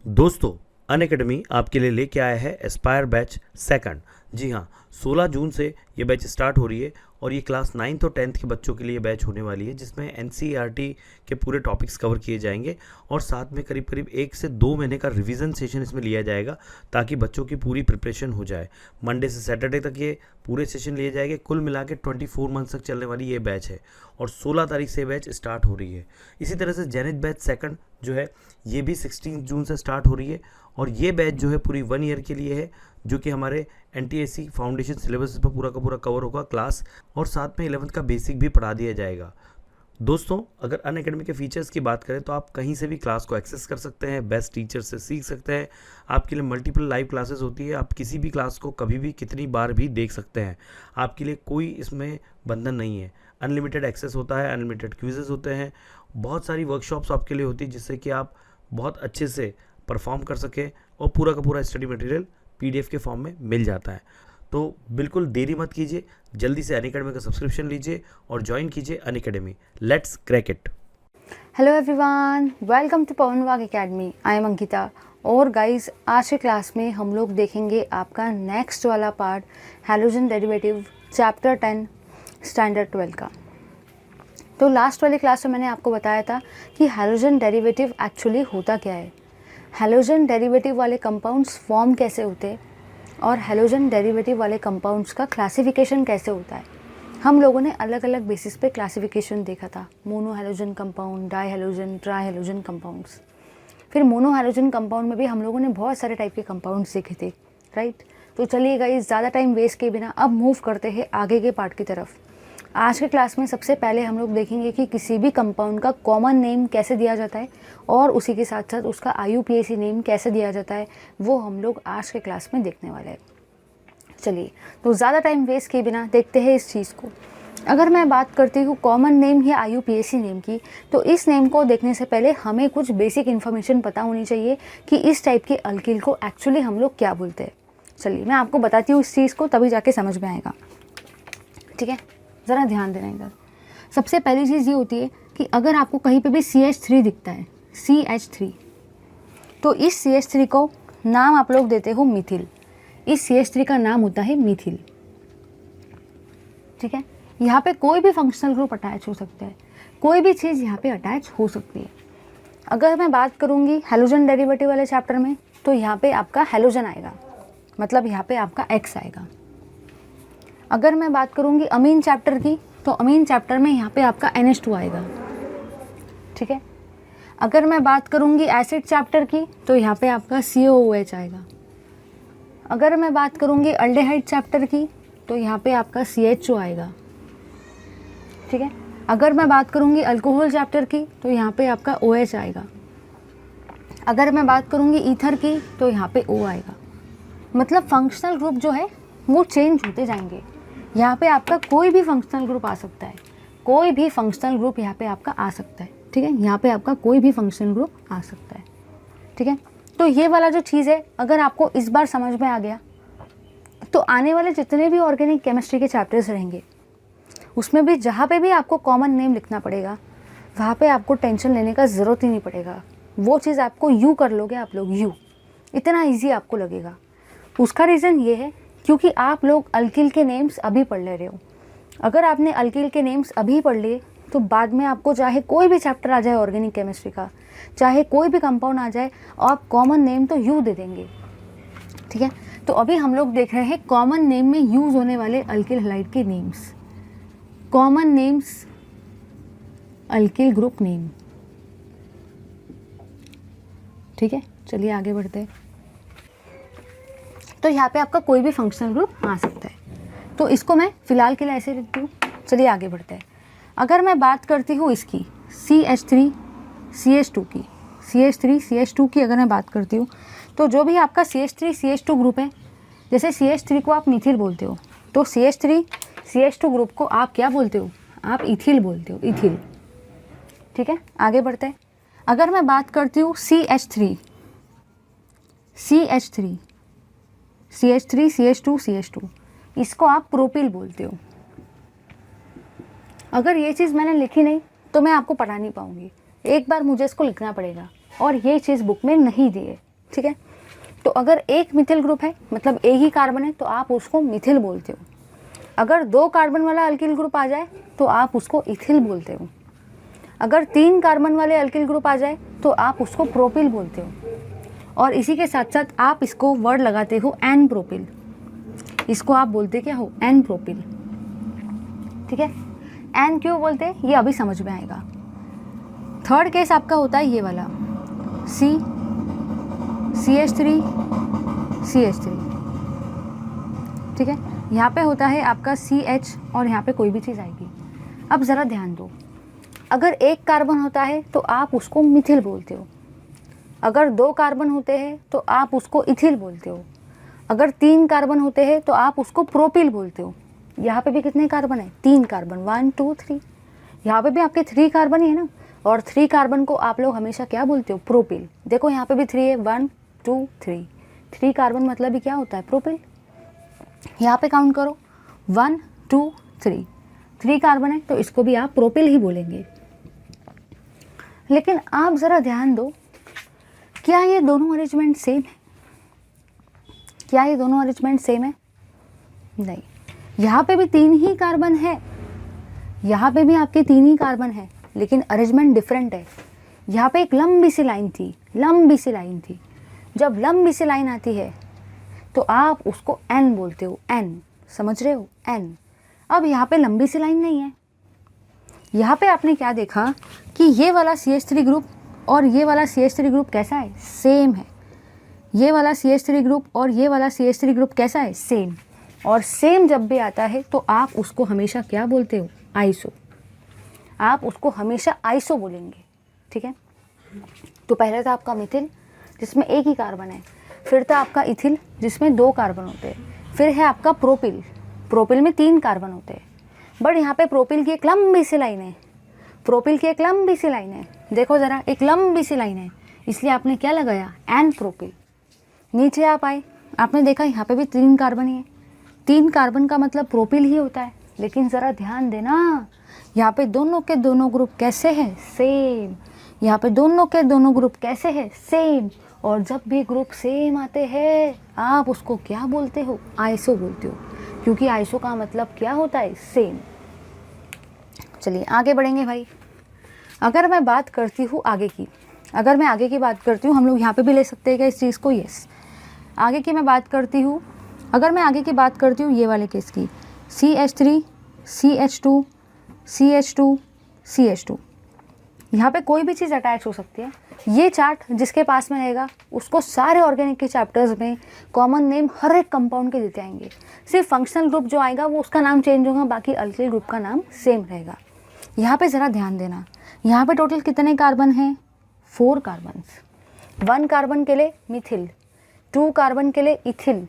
दोस्तों, अनअकैडमी आपके लिए लेके आया है एस्पायर बैच सेकंड। जी हाँ, 16 जून से ये बैच स्टार्ट हो रही है और ये क्लास 9th और 10th के बच्चों के लिए बैच होने वाली है, जिसमें एनसीईआरटी के पूरे टॉपिक्स कवर किए जाएंगे और साथ में करीब करीब 1 से 2 महीने का रिवीजन सेशन इसमें लिया जाएगा ताकि बच्चों की पूरी प्रिपरेशन हो जाए। मंडे से सैटरडे तक ये पूरे सेशन लिए जाएंगे। कुल मिला के 24 मंथ्स तक चलने वाली ये बैच है और 16 तारीख से बैच स्टार्ट हो रही है। इसी तरह से जेनिथ बैच सेकंड जो है ये भी 16 जून से स्टार्ट हो रही है और ये बैच जो है पूरी 1 ईयर के लिए है, जो कि हमारे एनटीएससी फाउंडेशन सिलेबस पर पूरा का पूरा कवर होगा क्लास, और साथ में 11th का बेसिक भी पढ़ा दिया जाएगा। दोस्तों, अगर अनअकैडमी के फीचर्स की बात करें तो आप कहीं से भी क्लास को एक्सेस कर सकते हैं, बेस्ट टीचर से सीख सकते हैं। आपके लिए मल्टीपल लाइव क्लासेस होती है, आप किसी भी क्लास को कभी भी कितनी बार भी देख सकते हैं। आपके लिए कोई इसमें बंधन नहीं है। अनलिमिटेड एक्सेस होता है, अनलिमिटेड क्विजेज होते हैं, बहुत सारी वर्कशॉप्स आपके लिए होती है जिससे कि आप बहुत अच्छे से परफॉर्म कर सकें और पूरा का पूरा स्टडी मटेरियल पीडीएफ के फॉर्म में मिल जाता है। तो बिल्कुल देरी मत कीजिए, जल्दी से अनअकैडमी का सब्सक्रिप्शन लीजिए और ज्वाइन कीजिए Unacademy. Let's crack it. Hello everyone, welcome to Pawan Wagh academy. I am Ankita. और गाइस, आज के क्लास में हम लोग देखेंगे आपका नेक्स्ट वाला part, halogen derivative chapter 10 standard 12 का। तो लास्ट वाली क्लास में मैंने आपको बताया था कि हैलोजन डेरिवेटिव एक्चुअली होता क्या है, हैलोजन डेरिवेटिव वाले कंपाउंड्स फॉर्म कैसे होते हैं और हैलोजन डेरिवेटिव वाले कंपाउंड्स का क्लासिफिकेशन कैसे होता है। हम लोगों ने अलग अलग बेसिस पे क्लासिफिकेशन देखा था, mono halogen compound, di halogen, tri halogen compounds. फिर मोनो हैलोजन कंपाउंड में भी हम लोगों ने बहुत सारे टाइप के कंपाउंड्स देखे थे, राइट। तो चलिए गाइस, ज़्यादा टाइम वेस्ट किए बिना अब मूव करते हैं आगे के पार्ट की तरफ। आज के क्लास में सबसे पहले हम लोग देखेंगे कि किसी भी कंपाउंड का कॉमन नेम कैसे दिया जाता है और उसी के साथ साथ उसका IUPAC नेम कैसे दिया जाता है, वो हम लोग आज के क्लास में देखने वाले हैं। चलिए, तो ज़्यादा टाइम वेस्ट किए बिना देखते हैं इस चीज़ को। अगर मैं बात करती हूँ कॉमन नेम या IUPAC नेम की, तो इस नेम को देखने से पहले हमें कुछ बेसिक इन्फॉर्मेशन पता होनी चाहिए कि इस टाइप के अल्किल को एक्चुअली हम लोग क्या बोलते हैं। चलिए मैं आपको बताती हूँ इस चीज़ को, तभी जाके समझ में आएगा, ठीक है। ज़रा ध्यान देना इधर। सबसे पहली चीज़ ये होती है कि अगर आपको कहीं पे भी CH3 दिखता है, CH3, तो इस CH3 को नाम आप लोग देते हो मिथिल। इस CH3 का नाम होता है मिथिल, ठीक है। यहाँ पे कोई भी फंक्शनल ग्रुप अटैच हो सकता है, कोई भी चीज़ यहाँ पे अटैच हो सकती है। अगर मैं बात करूँगी हैलोजन डेरिवेटिव वाले चैप्टर में, तो यहाँ पे आपका हैलोजन आएगा, मतलब यहाँ पे आपका X आएगा। अगर मैं बात करूँगी अमीन चैप्टर की, तो अमीन चैप्टर में यहाँ पे आपका NH2 आएगा, ठीक है। अगर मैं बात करूँगी एसिड चैप्टर की, तो यहाँ पे आपका COOH आएगा। अगर मैं बात करूँगी अल्डेहाइड चैप्टर की, तो यहाँ पे आपका CHO आएगा, ठीक है। अगर मैं बात करूँगी अल्कोहल चैप्टर की, तो यहाँ पे आपका OH आएगा। अगर मैं बात करूँगी ईथर की, तो यहाँ पे O आएगा। मतलब फंक्शनल ग्रुप जो है वो चेंज होते जाएंगे। यहाँ पे आपका कोई भी फंक्शनल ग्रुप आ सकता है, कोई भी फंक्शनल ग्रुप यहाँ पे आपका आ सकता है, ठीक है। यहाँ पे आपका कोई भी फंक्शनल ग्रुप आ सकता है, ठीक है। तो ये वाला जो चीज़ है, अगर आपको इस बार समझ में आ गया, तो आने वाले जितने भी ऑर्गेनिक केमिस्ट्री के चैप्टर्स रहेंगे, उसमें भी जहाँ पे भी आपको कॉमन नेम लिखना पड़ेगा, वहाँ पे आपको टेंशन लेने का ज़रूरत ही नहीं पड़ेगा। वो चीज़ आपको यू कर लोगे आप लोग, यू, इतना ईजी आपको लगेगा। उसका रीज़न ये है क्योंकि आप लोग अल्किल के नेम्स अभी पढ़ ले रहे हो। अगर आपने अल्किल के नेम्स अभी पढ़ लिए, तो बाद में आपको चाहे कोई भी चैप्टर आ जाए ऑर्गेनिक केमिस्ट्री का, चाहे कोई भी कंपाउंड आ जाए, आप कॉमन नेम तो यू दे देंगे, ठीक है। तो अभी हम लोग देख रहे हैं कॉमन नेम में यूज़ होने वाले अल्किल हैलाइड के names, common names, alkyl group name, ठीक है। चलिए आगे बढ़ते हैं। तो यहाँ पे आपका कोई भी फंक्शनल ग्रुप आ सकता है, तो इसको मैं फ़िलहाल के लिए ऐसे लिखती हूँ। चलिए आगे बढ़ते हैं। अगर मैं बात करती हूँ इसकी CH3 CH2 की, CH3 CH2 की अगर मैं बात करती हूँ, तो जो भी आपका CH3 CH2 ग्रुप है, जैसे CH3 को आप मिथिल बोलते हो, तो CH3 CH2 ग्रुप को आप क्या बोलते हो, आप इथिल बोलते हो, इथिल, ठीक है। आगे बढ़ते हैं। अगर मैं बात करती हूँ CH3 CH2 CH2, इसको आप प्रोपिल बोलते हो। अगर ये चीज़ मैंने लिखी नहीं तो मैं आपको पढ़ा नहीं पाऊँगी, एक बार मुझे इसको लिखना पड़ेगा, और ये चीज़ बुक में नहीं दी है, ठीक है। तो अगर एक मिथिल ग्रुप है मतलब एक ही कार्बन है तो आप उसको मिथिल बोलते हो। अगर 2 कार्बन वाला अल्किल ग्रुप आ जाए तो आप उसको इथिल बोलते हो। अगर 3 कार्बन वाले अल्किल ग्रुप आ जाए तो आप उसको प्रोपिल बोलते हो। और इसी के साथ साथ आप इसको वर्ड लगाते हो एन प्रोपिल, इसको आप बोलते क्या हो, एन प्रोपिल, ठीक है। एन क्यों बोलते हैं ये अभी समझ में आएगा। थर्ड केस आपका होता है ये वाला CH3 CH3, ठीक है। यहाँ पे होता है आपका CH और यहाँ पे कोई भी चीज़ आएगी। अब ज़रा ध्यान दो, अगर एक कार्बन होता है तो आप उसको मिथिल बोलते हो। अगर 2 कार्बन होते हैं तो आप उसको इथिल बोलते हो। अगर 3 कार्बन होते हैं तो आप उसको प्रोपिल बोलते हो। यहाँ पे भी कितने कार्बन है, 3 कार्बन, 1 2 3। यहाँ पे भी आपके 3 कार्बन ही है ना, और 3 कार्बन को आप लोग हमेशा क्या बोलते हो, प्रोपिल। देखो यहाँ पे भी 3 है, 1 2 3, 3 कार्बन मतलब भी क्या होता है, प्रोपिल। यहाँ पे काउंट करो 1 2 3, 3 कार्बन है तो इसको भी आप प्रोपिल ही बोलेंगे। लेकिन आप ज़रा ध्यान दो, क्या ये दोनों अरेंजमेंट सेम है? क्या ये दोनों अरेंजमेंट सेम है? नहीं। यहाँ पे भी 3 ही कार्बन है, यहाँ पे भी आपके 3 ही कार्बन है, लेकिन अरेंजमेंट डिफरेंट है। यहाँ पे एक लंबी सी लाइन थी, लंबी सी लाइन थी। जब लंबी सी लाइन आती है तो आप उसको एन बोलते हो, एन, समझ रहे हो, एन। अब यहाँ पे लंबी सी लाइन नहीं है। यहाँ पे आपने क्या देखा कि ये वाला CH3 ग्रुप और ये वाला CH3 ग्रुप कैसा है, सेम है। ये वाला CH3 ग्रुप और ये वाला CH3 ग्रुप कैसा है, सेम। और सेम जब भी आता है तो आप उसको हमेशा क्या बोलते हो, आइसो। आप उसको हमेशा आइसो बोलेंगे, ठीक है। तो पहले था आपका मिथिल जिसमें एक ही कार्बन है, फिर था आपका इथिल जिसमें 2 कार्बन होते हैं, फिर है आपका प्रोपिल, प्रोपिल में 3 कार्बन होते हैं। बट यहाँ पे प्रोपिल की एक लंबी सी लाइन है, प्रोपिल की एक लंबी सी लाइन है, देखो ज़रा, एक लंबी सी लाइन है, इसलिए आपने क्या लगाया, एन प्रोपिल। नीचे आप आए, आपने देखा यहाँ पे भी 3 कार्बन ही है, 3 कार्बन का मतलब प्रोपिल ही होता है। लेकिन ज़रा ध्यान देना, यहाँ पे दोनों के दोनों ग्रुप कैसे हैं, सेम। यहाँ पे दोनों के दोनों ग्रुप कैसे हैं, सेम। और जब भी ग्रुप सेम आते हैं आप उसको क्या बोलते हो, आइसो बोलते हो, क्योंकि आइसो का मतलब क्या होता है, सेम। चलिए आगे बढ़ेंगे भाई। अगर मैं बात करती हूँ आगे की, अगर मैं आगे की बात करती हूँ, हम लोग यहाँ पे भी ले सकते हैं क्या इस चीज़ को, यस। आगे की मैं बात करती हूँ, अगर मैं आगे की बात करती हूँ ये वाले केस की, CH3 CH2 CH2 CH2, यहाँ पे कोई भी चीज़ अटैच हो सकती है। ये चार्ट जिसके पास में रहेगा उसको सारे ऑर्गेनिक के चैप्टर्स में कॉमन नेम हर एक कंपाउंड के देते आएंगे। सिर्फ फंक्शनल ग्रुप जो आएगा वो उसका नाम चेंज होगा, बाकी अल्किल ग्रुप का नाम सेम रहेगा। यहाँ पे ज़रा ध्यान देना, यहाँ पे टोटल कितने कार्बन हैं, 4 कार्बन्स। 1 कार्बन के लिए मिथिल, 2 कार्बन के लिए इथिल,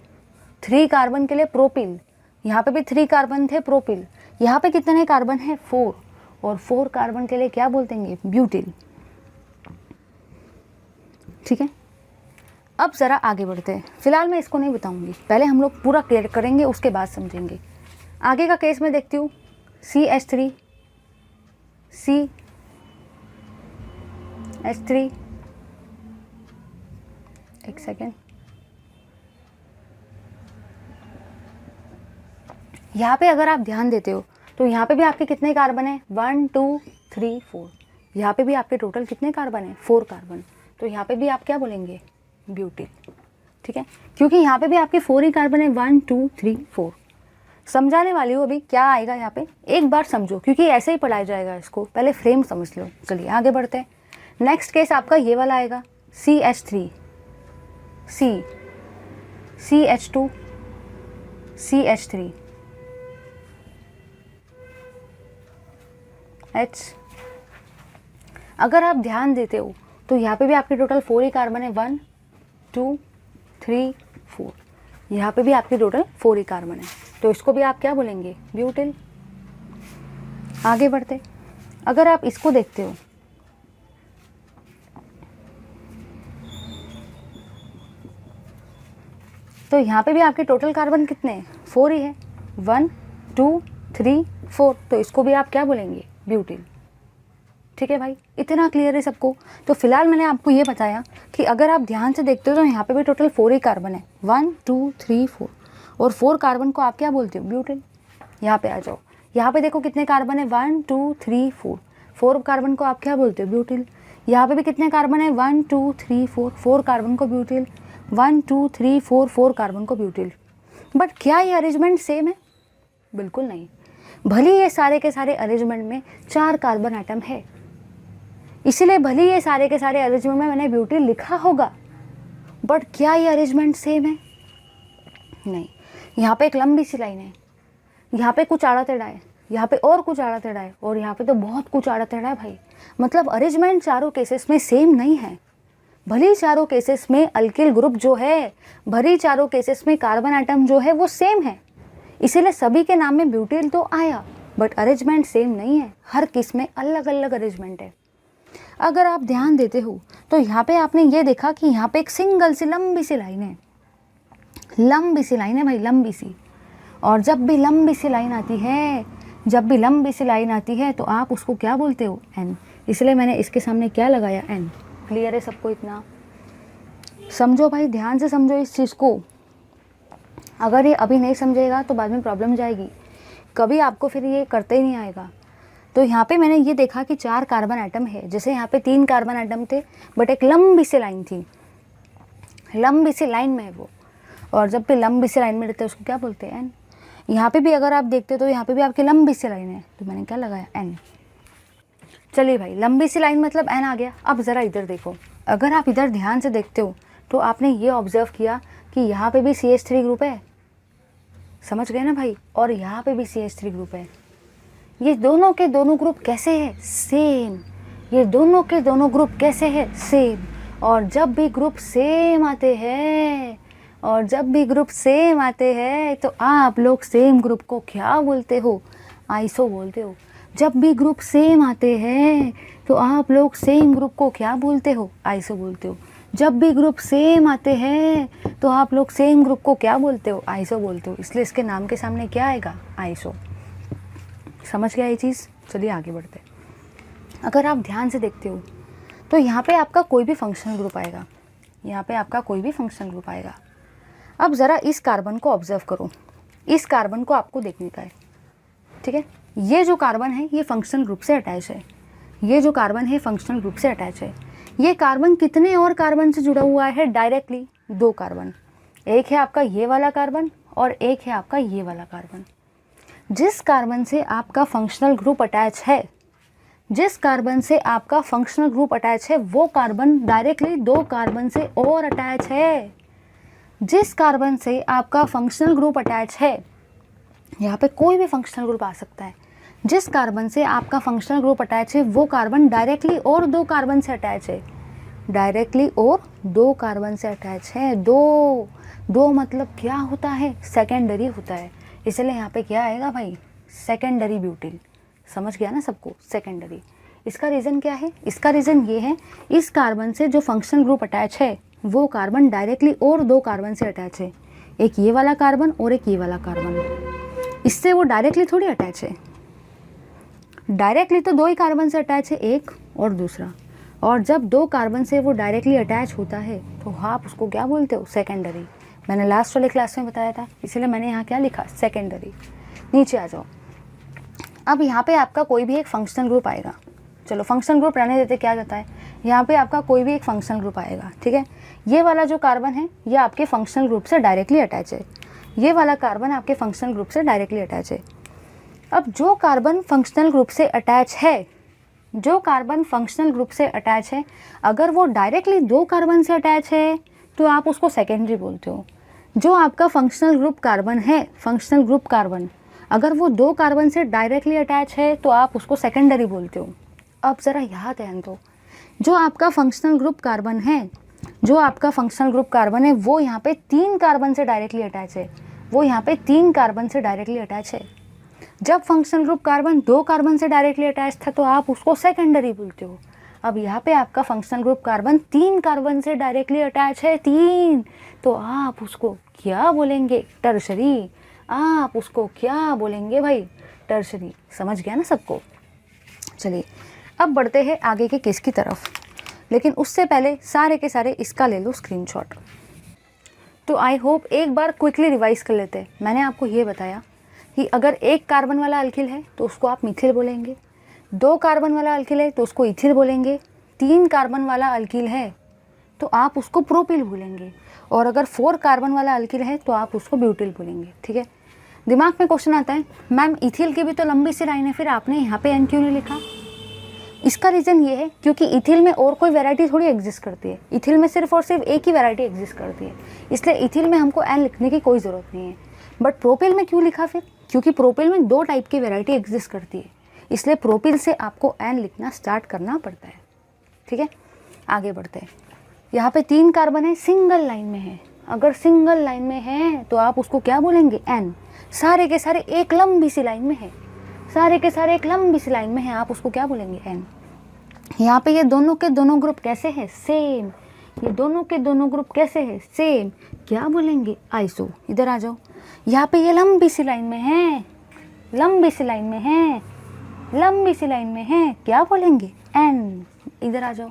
3 कार्बन के लिए प्रोपिल। यहाँ पे भी 3 कार्बन थे, प्रोपिल। यहाँ पे कितने कार्बन हैं, 4, और 4 कार्बन के लिए क्या बोलते हैं, ब्यूटिल, ठीक है। अब ज़रा आगे बढ़ते हैं, फिलहाल मैं इसको नहीं बताऊंगी, पहले हम लोग पूरा क्लियर करेंगे उसके बाद समझेंगे। आगे का केस मैं देखती हूँ, CH3 एक सेकेंड, यहाँ पे अगर आप ध्यान देते हो तो यहाँ पे भी आपके कितने कार्बन है, 1 2 3 4। यहाँ पे भी आपके टोटल कितने कार्बन है, 4 कार्बन। तो यहाँ पे भी आप क्या बोलेंगे, ब्यूटिल, ठीक है, क्योंकि यहाँ पे भी आपके 4 ही कार्बन है, 1 2 3 4। समझाने वाली हूँ अभी क्या आएगा यहाँ पे, एक बार समझो क्योंकि ऐसे ही पढ़ाया जाएगा इसको, पहले फ्रेम समझ लो। चलिए आगे बढ़ते हैं। नेक्स्ट केस आपका ये वाला आएगा, CH3 CH2 CH3 H। अगर आप ध्यान देते हो तो यहाँ पे भी आपके टोटल 4 ही कार्बन है, 1 2 3 4। यहाँ पे भी आपके टोटल 4 ही कार्बन है, तो इसको भी आप क्या बोलेंगे, ब्यूटिल। आगे बढ़ते, अगर आप इसको देखते हो तो यहाँ पे भी आपके टोटल कार्बन कितने हैं, 4 ही है, 1 2 3 4। तो इसको भी आप क्या बोलेंगे, ब्यूटिल, ठीक है भाई, इतना क्लियर है सबको। तो फिलहाल मैंने आपको ये बताया कि अगर आप ध्यान से देखते हो तो यहाँ पे भी टोटल 4 ही कार्बन है, 1 2 3 4, और 4 कार्बन को आप क्या बोलते हो, ब्यूटेन। यहाँ पे आ जाओ, यहाँ पे देखो कितने कार्बन है, 1 2 3 4, 4 कार्बन को आप क्या बोलते हो, ब्यूटिल। यहाँ पे भी कितने कार्बन है, 1 2 3 4, 4 कार्बन को ब्यूटिल, 1 2 3 4, 4 कार्बन को ब्यूटिल। बट क्या ये अरेंजमेंट सेम है, बिल्कुल नहीं। भले ये सारे के सारे अरेंजमेंट में 4 कार्बन एटम है, इसीलिए भले ये सारे के सारे अरेंजमेंट में मैंने ब्यूटिल लिखा होगा, बट क्या ये अरेंजमेंट सेम है, नहीं। यहाँ पे एक लंबी सी लाइन है, यहाँ पे कुछ आड़ा टेढ़ा है, यहाँ पे और कुछ आड़ा टेढ़ा है, और यहाँ पे तो बहुत कुछ आड़ा टेढ़ा है भाई। मतलब अरेंजमेंट चारों केसेस में सेम नहीं है। भले चारों केसेस में अल्किल ग्रुप जो है, भले चारों केसेस में कार्बन एटम जो है वो सेम है, इसीलिए सभी के नाम में ब्यूटिल तो आया, बट अरेंजमेंट सेम नहीं है। हर किस में अलग अलग अरेंजमेंट है। अगर आप ध्यान देते हो तो यहाँ पे आपने ये देखा कि यहाँ पे एक सिंगल सी लंबी सी लाइन है, लंबी सी लाइन है भाई, लंबी सी। और जब भी लंबी सी लाइन आती है, जब भी लंबी सी लाइन आती है तो आप उसको क्या बोलते हो, एन। इसलिए मैंने इसके सामने क्या लगाया, एन। क्लियर है सबको, इतना समझो भाई, ध्यान से समझो इस चीज़ को। अगर ये अभी नहीं समझेगा तो बाद में प्रॉब्लम जाएगी, कभी आपको फिर ये करते ही नहीं आएगा। तो यहाँ पे मैंने ये देखा कि 4 कार्बन एटम है, जैसे यहाँ पे 3 कार्बन एटम थे, बट एक लंबी सी लाइन थी, लंबी सी लाइन में है वो। और जब भी लंबी सी लाइन में रहते हैं उसको क्या बोलते हैं, एन। यहाँ पे भी अगर आप देखते हो तो यहाँ पे भी आपकी लंबी सी लाइन है, तो मैंने क्या लगाया, एन। चलिए भाई, लंबी सी लाइन मतलब एन आ गया। अब ज़रा इधर देखो, अगर आप इधर ध्यान से देखते हो तो आपने ये ऑब्जर्व किया कि यहाँ पे भी CH3 ग्रुप है, समझ गए ना भाई, और यहाँ पे भी CH3 ग्रुप है। ये दोनों के दोनों ग्रुप कैसे है, सेम। ये दोनों के दोनों ग्रुप कैसे है, सेम। और जब भी ग्रुप सेम आते हैं, और जब भी ग्रुप सेम आते हैं तो आप लोग सेम ग्रुप को क्या बोलते हो, आइसो बोलते हो। जब भी ग्रुप सेम आते हैं तो आप लोग सेम ग्रुप को क्या बोलते हो, आइसो बोलते हो। जब भी ग्रुप सेम आते हैं तो आप लोग सेम ग्रुप को क्या बोलते हो, आइसो बोलते हो। इसलिए इसके नाम के सामने क्या आएगा, आइसो। समझ गया ये चीज़। चलिए आगे बढ़ते हैं। अगर आप ध्यान से देखते हो तो यहाँ पे आपका कोई भी फंक्शनल ग्रुप आएगा, यहाँ पे आपका कोई भी फंक्शनल ग्रुप आएगा। अब ज़रा इस कार्बन को ऑब्जर्व करो, इस कार्बन को आपको देखने का है, ठीक है। ये जो कार्बन है ये फंक्शनल ग्रुप से अटैच है, ये जो कार्बन है फंक्शनल ग्रुप से अटैच है। ये कार्बन कितने और कार्बन से जुड़ा हुआ है डायरेक्टली, 2 कार्बन। एक है आपका ये वाला कार्बन और एक है आपका ये वाला कार्बन। जिस कार्बन से आपका फंक्शनल ग्रुप अटैच है, जिस कार्बन से आपका फंक्शनल ग्रुप अटैच है, वो कार्बन डायरेक्टली 2 कार्बन से और अटैच है। जिस कार्बन से आपका फंक्शनल ग्रुप अटैच है, यहाँ पे कोई भी फंक्शनल ग्रुप आ सकता है। जिस कार्बन से आपका फंक्शनल ग्रुप अटैच है वो कार्बन डायरेक्टली और 2 कार्बन से अटैच है, डायरेक्टली और 2 कार्बन से अटैच है। दो मतलब क्या होता है, सेकेंडरी होता है। इसलिए यहाँ पे क्या आएगा भाई, सेकेंडरी ब्यूटिल। समझ गया ना सबको, सेकेंडरी। इसका रीज़न क्या है, इसका रीज़न ये है, इस कार्बन से जो फंक्शनल ग्रुप अटैच है वो कार्बन डायरेक्टली और 2 कार्बन से अटैच है, एक ये वाला कार्बन और एक ये वाला कार्बन। इससे वो डायरेक्टली थोड़ी अटैच है, डायरेक्टली तो 2 ही कार्बन से अटैच है, एक और दूसरा। और जब 2 कार्बन से वो डायरेक्टली अटैच होता है तो आप उसको क्या बोलते हो, सेकेंडरी। मैंने लास्ट वाले क्लास में बताया था, इसलिए मैंने यहाँ क्या लिखा, सेकेंडरी। नीचे आ जाओ। अब यहाँ पे आपका कोई भी एक फंक्शनल ग्रुप आएगा, चलो फंक्शनल ग्रुप रहने देते, क्या जाता है, यहाँ पे आपका कोई भी एक फंक्शनल ग्रुप आएगा, ठीक है। ये वाला जो कार्बन है ये आपके फंक्शनल ग्रुप से डायरेक्टली अटैच है, ये वाला कार्बन आपके फंक्शनल ग्रुप से डायरेक्टली अटैच है। अब जो कार्बन फंक्शनल ग्रुप से अटैच है, जो कार्बन फंक्शनल ग्रुप से अटैच है, अगर वो डायरेक्टली 2 कार्बन से अटैच है तो आप उसको सेकेंडरी बोलते हो। जो आपका फंक्शनल ग्रुप कार्बन है, फंक्शनल ग्रुप कार्बन, अगर वो 2 कार्बन से डायरेक्टली अटैच है तो आप उसको सेकेंडरी बोलते हो। अब ज़रा यहाँ ध्यान दो, जो आपका फंक्शनल ग्रुप कार्बन है, जो आपका फंक्शनल ग्रुप कार्बन है वो यहाँ पे 3 कार्बन से डायरेक्टली अटैच है, वो यहाँ पे 3 कार्बन से डायरेक्टली अटैच है। जब फंक्शनल ग्रुप कार्बन 2 कार्बन से डायरेक्टली अटैच था तो आप उसको सेकेंडरी बोलते हो। अब यहाँ पे आपका फंक्शनल ग्रुप कार्बन 3 कार्बन से डायरेक्टली अटैच है, 3, तो आप उसको क्या बोलेंगे, टर्शरी। आप उसको क्या बोलेंगे भाई, टर्शरी। समझ गया ना सबको। चलिए अब बढ़ते हैं आगे के केस की तरफ, लेकिन उससे पहले सारे के सारे इसका ले लो स्क्रीनशॉट। तो आई होप एक बार क्विकली रिवाइज कर लेते हैं। मैंने आपको ये बताया कि अगर एक कार्बन वाला अल्किल है तो उसको आप मिथिल बोलेंगे, 2 कार्बन वाला अल्किल है तो उसको इथिल बोलेंगे, 3 कार्बन वाला अल्किल है तो आप उसको प्रोपिल बोलेंगे, और अगर 4 कार्बन वाला अल्किल है तो आप उसको ब्यूटिल बोलेंगे। ठीक है। दिमाग में क्वेश्चन आता है, मैम इथिल की भी तो लंबी सी लाइन है, फिर आपने यहाँ पे एन क्यों नहीं लिखा? इसका रीज़न ये है क्योंकि इथिल में और कोई वैरायटी थोड़ी एग्जिस्ट करती है, इथिल में सिर्फ और सिर्फ एक ही वैरायटी एग्जिस्ट करती है, इसलिए इथिल में हमको एन लिखने की कोई ज़रूरत नहीं है। बट प्रोपिल में क्यों लिखा फिर? क्योंकि प्रोपिल में 2 टाइप की वैरायटी एग्जिस्ट करती है, इसलिए प्रोपिल से आपको एन लिखना स्टार्ट करना पड़ता है। ठीक है, आगे बढ़ते हैं। यहाँ पे 3 कार्बन है, सिंगल लाइन में है। अगर सिंगल लाइन में है तो आप उसको क्या बोलेंगे? एन। सारे के सारे एक लंबी सी लाइन में है, सारे के सारे एक लंबी सी लाइन में है, आप उसको क्या बोलेंगे? एन। यहाँ पे ये दोनों के दोनों ग्रुप कैसे हैं? सेम। ये दोनों के दोनों ग्रुप कैसे हैं? सेम। क्या बोलेंगे? आइसो। इधर आ जाओ। यहाँ पे ये लंबी सी लाइन में है, लंबी सी लाइन में है, लंबी सी लाइन में है, क्या बोलेंगे? एन। इधर आ जाओ।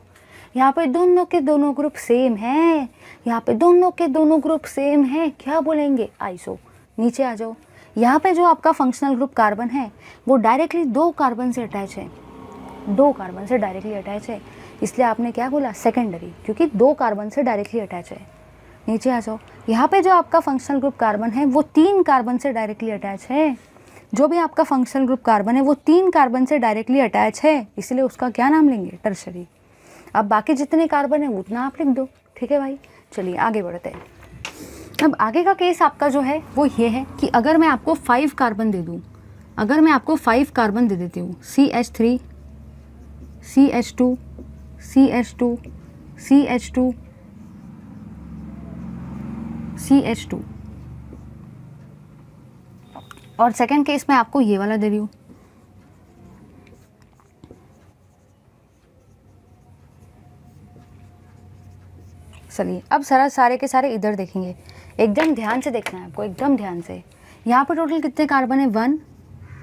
यहाँ पे दोनों के दोनों ग्रुप सेम है, यहाँ पे दोनों के दोनों ग्रुप सेम है, क्या बोलेंगे? आइसो। नीचे आ जाओ। यहाँ पे जो आपका फंक्शनल ग्रुप कार्बन है वो डायरेक्टली 2 कार्बन से अटैच है, 2 कार्बन से डायरेक्टली अटैच है, इसलिए आपने क्या बोला? सेकेंडरी, क्योंकि 2 कार्बन से डायरेक्टली अटैच है। नीचे आ जाओ। यहाँ पे जो आपका फंक्शनल ग्रुप कार्बन है वो 3 कार्बन से डायरेक्टली अटैच है, जो भी आपका फंक्शनल ग्रुप कार्बन है वो 3 कार्बन से डायरेक्टली अटैच है, इसलिए उसका क्या नाम लेंगे? टर्शरी। अब बाकी जितने कार्बन है उतना आप लिख दो। ठीक है भाई, चलिए आगे बढ़ते हैं। अब आगे का केस आपका जो है वो ये है कि अगर मैं आपको 5 कार्बन दे दूँ, अगर मैं आपको 5 कार्बन दे देती हूँ, CH3, CH2, CH2, CH2, CH2, और सेकंड केस में आपको ये वाला दे रही हूँ, चलिए अब सारे के सारे इधर देखेंगे, एकदम ध्यान से देखना है आपको, एकदम ध्यान से। यहाँ पे टोटल कितने कार्बन है? 1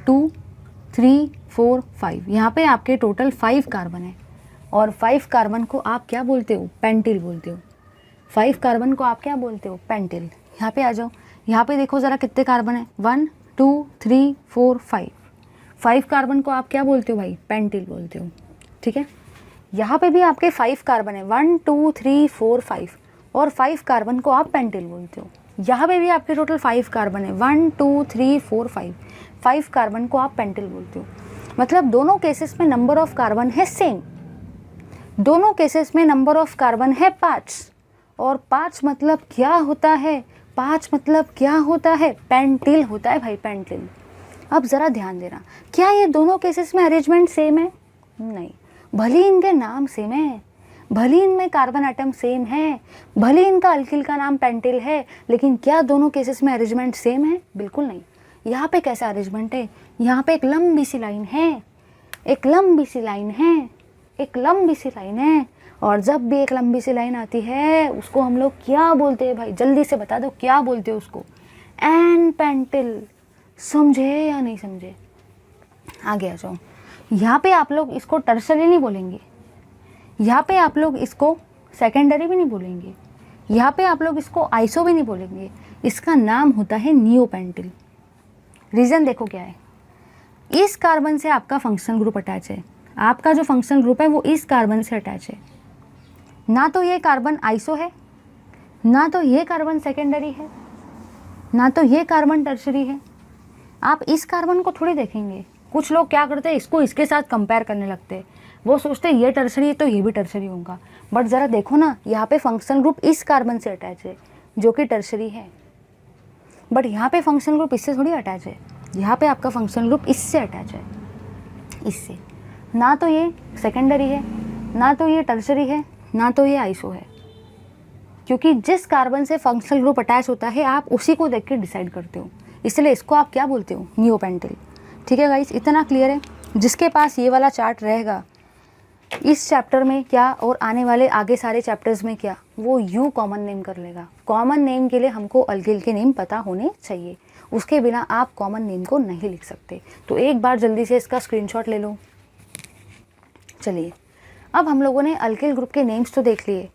2 3 4 5। यहाँ पे आपके टोटल 5 कार्बन है, और 5 कार्बन को आप क्या बोलते हो? पेंटिल बोलते हो। 5 कार्बन को आप क्या बोलते हो? पेंटिल। यहाँ पे आ जाओ। यहाँ पे देखो ज़रा कितने कार्बन है? 1 2 3 4 5। 5 कार्बन को आप क्या बोलते हो भाई? पेंटिल बोलते हो। ठीक है, यहाँ पे भी आपके 5 कार्बन है, 1 2 3 4 5, और 5 कार्बन को आप पेंटिल बोलते हो। यहाँ पे भी आपके टोटल 5 कार्बन है, 1 2 3 4 5, 5 कार्बन को आप पेंटिल बोलते हो। मतलब दोनों केसेस में नंबर ऑफ कार्बन है सेम, दोनों केसेस में नंबर ऑफ कार्बन है 5, और 5 मतलब क्या होता है? 5 मतलब क्या होता है? पेंटिल होता है भाई, पेंटिल। अब ज़रा ध्यान देना, क्या ये दोनों केसेस में अरेंजमेंट सेम है? नहीं। भले इनके नाम सेम है, भले इनमें कार्बन एटम सेम है, भले इनका अल्किल का नाम पेंटिल है, लेकिन क्या दोनों केसेस में अरेंजमेंट सेम है? बिल्कुल नहीं। यहाँ पे कैसा अरेंजमेंट है? यहाँ पे एक लंबी सी लाइन है, एक लंबी सी लाइन है, एक लंबी सी लाइन है, और जब भी एक लंबी सी लाइन आती है उसको हम लोग क्या बोलते हैं भाई? जल्दी से बता दो, क्या बोलते हो उसको? N pentyl. समझे या नहीं समझे? आगे आ जाओ। यहाँ पे आप लोग इसको टर्शरी नहीं बोलेंगे, यहाँ पे आप लोग इसको सेकेंडरी भी नहीं बोलेंगे, यहाँ पे आप लोग इसको आइसो भी नहीं बोलेंगे, इसका नाम होता है नियोपेंटिल। रीज़न देखो क्या है? इस कार्बन से आपका फंक्शनल ग्रुप अटैच है, आपका जो फंक्शनल ग्रुप है वो इस कार्बन से अटैच है। ना तो ये कार्बन आइसो है, ना तो ये कार्बन सेकेंडरी है, ना तो ये कार्बन टर्शरी है। आप इस कार्बन को थोड़ी देखेंगे। कुछ लोग क्या करते हैं, इसको इसके साथ कंपेयर करने लगते हैं, वो सोचते हैं ये टर्शरी है तो ये भी टर्शरी होगा। बट ज़रा देखो ना, यहाँ पे फंक्शनल ग्रुप इस कार्बन से अटैच है जो कि टर्शरी है, बट यहाँ पे फंक्शनल ग्रुप इससे थोड़ी अटैच है, यहाँ पे आपका फंक्शनल ग्रुप इससे अटैच है, इससे। ना तो ये सेकेंडरी है, ना तो ये टर्शरी है, ना तो ये आइसो है, क्योंकि जिस कार्बन से फंक्शनल ग्रुप अटैच होता है आप उसी को देख के डिसाइड करते हो, इसलिए इसको आप क्या बोलते हो? नियोपेंटिल। ठीक है गाइस, इतना क्लियर है? जिसके पास ये वाला चार्ट रहेगा इस चैप्टर में क्या और आने वाले आगे सारे चैप्टर्स में क्या, वो यू कॉमन नेम कर लेगा। कॉमन नेम के लिए हमको अल्किल के नेम पता होने चाहिए, उसके बिना आप कॉमन नेम को नहीं लिख सकते। तो एक बार जल्दी से इसका स्क्रीनशॉट ले लो। चलिए, अब हम लोगों ने अल्किल ग्रुप के नेम्स तो देख लिए।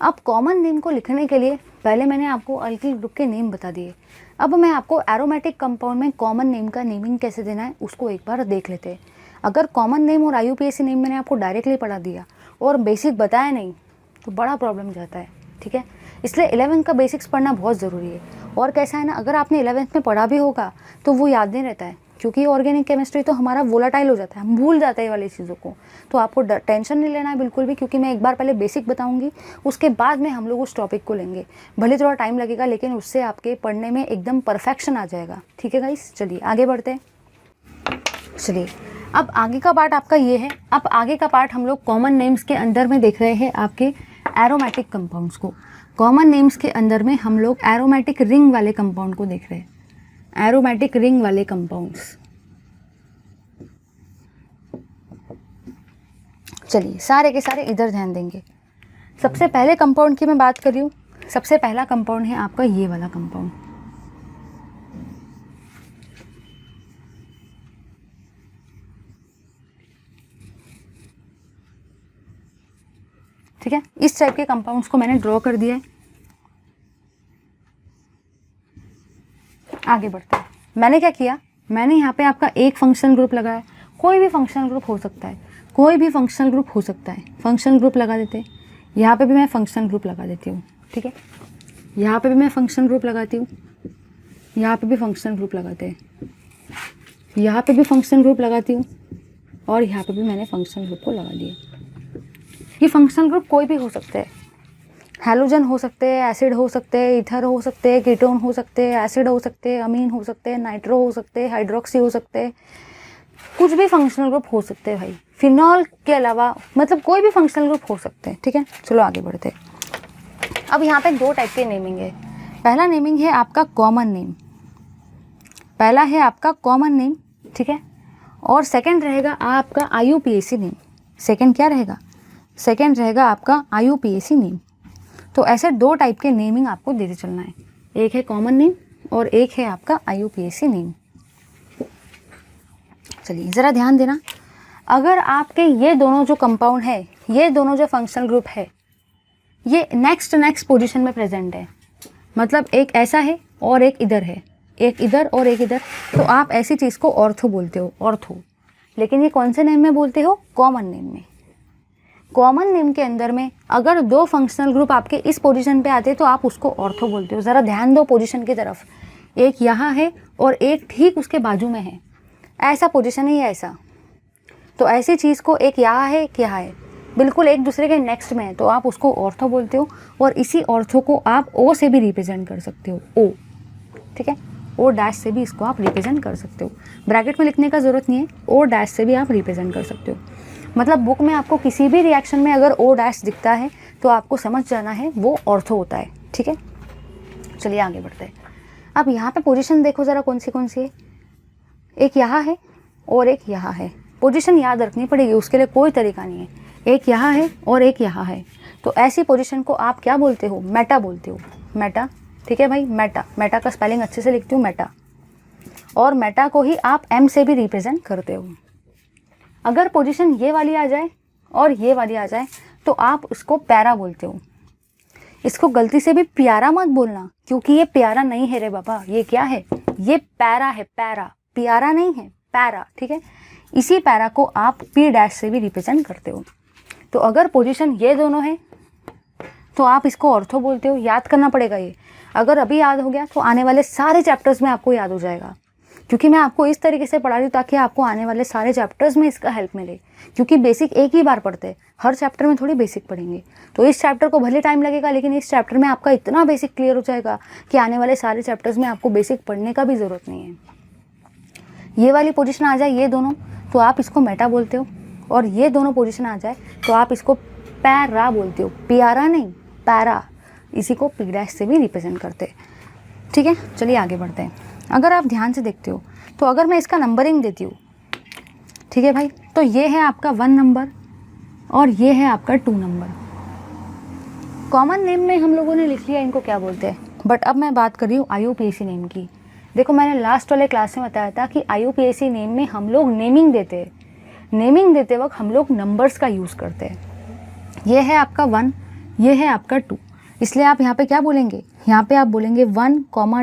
अब कॉमन नेम को लिखने के लिए पहले मैंने आपको अल्किल ग्रुप के नेम बता दिए। अब मैं आपको एरोमेटिक कंपाउंड में कॉमन नेम का नेमिंग कैसे देना है उसको एक बार देख लेते हैं। अगर कॉमन नेम और IUPAC नेम मैंने आपको डायरेक्टली पढ़ा दिया और बेसिक बताया नहीं तो बड़ा प्रॉब्लम जाता है, ठीक है। इसलिए 11th का बेसिक्स पढ़ना बहुत ज़रूरी है। और कैसा है ना, अगर आपने 11th में पढ़ा भी होगा तो वो याद नहीं रहता है, क्योंकि ऑर्गेनिक केमिस्ट्री तो हमारा वोलाटाइल हो जाता है, हम भूल जाते हैं ये वाली चीज़ों को। तो आपको टेंशन नहीं लेना है बिल्कुल भी, क्योंकि मैं एक बार पहले बेसिक बताऊंगी, उसके बाद में हम लोग उस टॉपिक को लेंगे। भले थोड़ा टाइम लगेगा लेकिन उससे आपके पढ़ने में एकदम परफेक्शन आ जाएगा, ठीक है गाइस। चलिए आगे बढ़ते हैं। चलिए, अब आगे का पार्ट आपका ये है। अब आगे का पार्ट हम लोग कॉमन नेम्स के अंदर में देख रहे हैं आपके एरोमेटिक कंपाउंड्स को। कॉमन नेम्स के अंदर में हम लोग एरोमेटिक रिंग वाले कंपाउंड को देख रहे हैं, एरोमेटिक रिंग वाले कंपाउंड्स। चलिए, सारे के सारे इधर ध्यान देंगे। सबसे पहले कंपाउंड की मैं बात कर रही हूँ। सबसे पहला कंपाउंड है आपका ये वाला कंपाउंड, ठीक है। इस टाइप के कंपाउंड्स को मैंने ड्रॉ कर दिया है। आगे बढ़ते हैं। मैंने क्या किया, मैंने यहाँ पे आपका एक फंक्शनल ग्रुप लगाया। कोई भी फंक्शनल ग्रुप हो सकता है, कोई भी फंक्शनल ग्रुप हो सकता है। फंक्शनल ग्रुप लगा देते हैं। यहाँ पे भी मैं फंक्शनल ग्रुप लगा देती हूँ, ठीक है। यहाँ पे भी मैं फंक्शनल ग्रुप लगाती हूँ, यहाँ पे भी फंक्शनल ग्रुप लगाते हैं, यहाँ पे भी फंक्शनल ग्रुप लगाती हूँ, और यहाँ पे भी मैंने फंक्शनल ग्रुप को लगा दिया। ये फंक्शनल ग्रुप कोई भी हो सकते हैं। हैलोजन हो सकते हैं, एसिड हो सकते हैं, ईथर हो सकते हैं, कीटोन हो सकते हैं, एसिड हो सकते हैं, अमीन हो सकते हैं, नाइट्रो हो सकते हैं, हाइड्रोक्सी हो सकते हैं, कुछ भी फंक्शनल ग्रुप हो सकते हैं भाई। फिनॉल के अलावा मतलब कोई भी फंक्शनल ग्रुप हो सकते हैं, ठीक है। चलो आगे बढ़ते हैं। अब यहाँ पे दो टाइप के नेमिंग है। पहला नेमिंग है आपका कॉमन नेम, पहला है आपका कॉमन नेम, ठीक है। और सेकंड रहेगा आपका IUPAC नेम। सेकंड क्या रहेगा, सेकंड रहेगा आपका IUPAC नेम। तो ऐसे दो टाइप के नेमिंग आपको देते चलना है। एक है कॉमन नेम और एक है आपका IUPAC नेम। चलिए ज़रा ध्यान देना। अगर आपके ये दोनों जो कंपाउंड है, ये दोनों जो फंक्शनल ग्रुप है, ये नेक्स्ट पोजीशन में प्रेजेंट है, मतलब एक ऐसा है और एक इधर है, एक इधर और एक इधर, तो आप ऐसी चीज़ को ऑर्थो बोलते हो, ऑर्थो। लेकिन ये कौन से नेम में बोलते हो, कॉमन नेम में। कॉमन नेम के अंदर में अगर दो फंक्शनल ग्रुप आपके इस पोजीशन पे आते हैं तो आप उसको ऑर्थो बोलते हो। ज़रा ध्यान दो पोजीशन की तरफ, एक यहाँ है और एक ठीक उसके बाजू में है, ऐसा पोजीशन है, ये ऐसा। तो ऐसी चीज़ को एक यहाँ है, एक यहाँ है, बिल्कुल एक दूसरे के नेक्स्ट में है, तो आप उसको ऑर्थो बोलते हो। और इसी ऑर्थो को आप O से भी रिप्रेजेंट कर सकते हो, O, ठीक है। O डैश से भी इसको आप रिप्रेजेंट कर सकते हो, ब्रैकेट में लिखने का ज़रूरत नहीं है, O डैश से भी आप रिप्रेजेंट कर सकते हो। मतलब बुक में आपको किसी भी रिएक्शन में अगर O डैश दिखता है तो आपको समझ जाना है वो ऑर्थो होता है, ठीक है। चलिए आगे बढ़ते हैं। अब यहाँ पे पोजीशन देखो ज़रा कौन सी है, एक यहाँ है और एक यहाँ है। पोजीशन याद रखनी पड़ेगी, उसके लिए कोई तरीका नहीं है। एक यहाँ है और एक यहाँ है, तो ऐसी पोजीशन को आप क्या बोलते हो, मेटा बोलते हो, मेटा, ठीक है भाई। मेटा का स्पेलिंग अच्छे से लिखती हूँ, मेटा। और मेटा को ही आप M से भी रिप्रेजेंट करते हो। अगर पोजीशन ये वाली आ जाए और ये वाली आ जाए तो आप उसको पैरा बोलते हो। इसको गलती से भी प्यारा मत बोलना, क्योंकि ये प्यारा नहीं है रे बाबा, ये क्या है, ये पैरा है, पैरा, प्यारा नहीं है, पैरा, ठीक है। इसी पैरा को आप P डैश से भी रिप्रेजेंट करते हो। तो अगर पोजीशन ये दोनों है तो आप इसको ऑर्थो बोलते हो। याद करना पड़ेगा ये, अगर अभी याद हो गया तो आने वाले सारे चैप्टर्स में आपको याद हो जाएगा, क्योंकि मैं आपको इस तरीके से पढ़ा रही हूँ ताकि आपको आने वाले सारे चैप्टर्स में इसका हेल्प मिले। क्योंकि बेसिक एक ही बार पढ़ते हैं, हर चैप्टर में थोड़ी बेसिक पढ़ेंगे। तो इस चैप्टर को भले टाइम लगेगा, लेकिन इस चैप्टर में आपका इतना बेसिक क्लियर हो जाएगा कि आने वाले सारे चैप्टर्स में आपको बेसिक पढ़ने का भी ज़रूरत नहीं है। ये वाली पोजीशन आ जाए ये दोनों, तो आप इसको मेटा बोलते हो। और ये दोनों पोजीशन आ जाए तो आप इसको पैरा बोलते हो, प्यारा नहीं, पैरा। इसी को P डैश से भी रिप्रेजेंट करते हैं, ठीक है। चलिए आगे बढ़ते हैं। अगर आप ध्यान से देखते हो तो अगर मैं इसका नंबरिंग देती हूँ, ठीक है भाई, तो ये है आपका 1 नंबर और ये है आपका 2 नंबर। कॉमन नेम में हम लोगों ने लिख लिया इनको क्या बोलते हैं, बट अब मैं बात कर रही हूँ IUPAC नेम की। देखो मैंने लास्ट वाले क्लास में बताया था कि IUPAC नेम में हम लोग नेमिंग देते हैं। नेमिंग देते वक्त हम लोग नंबर्स का यूज़ करते हैं। ये है आपका 1, ये है आपका 2, इसलिए आप यहाँ पे क्या बोलेंगे, यहाँ पे आप बोलेंगे 1,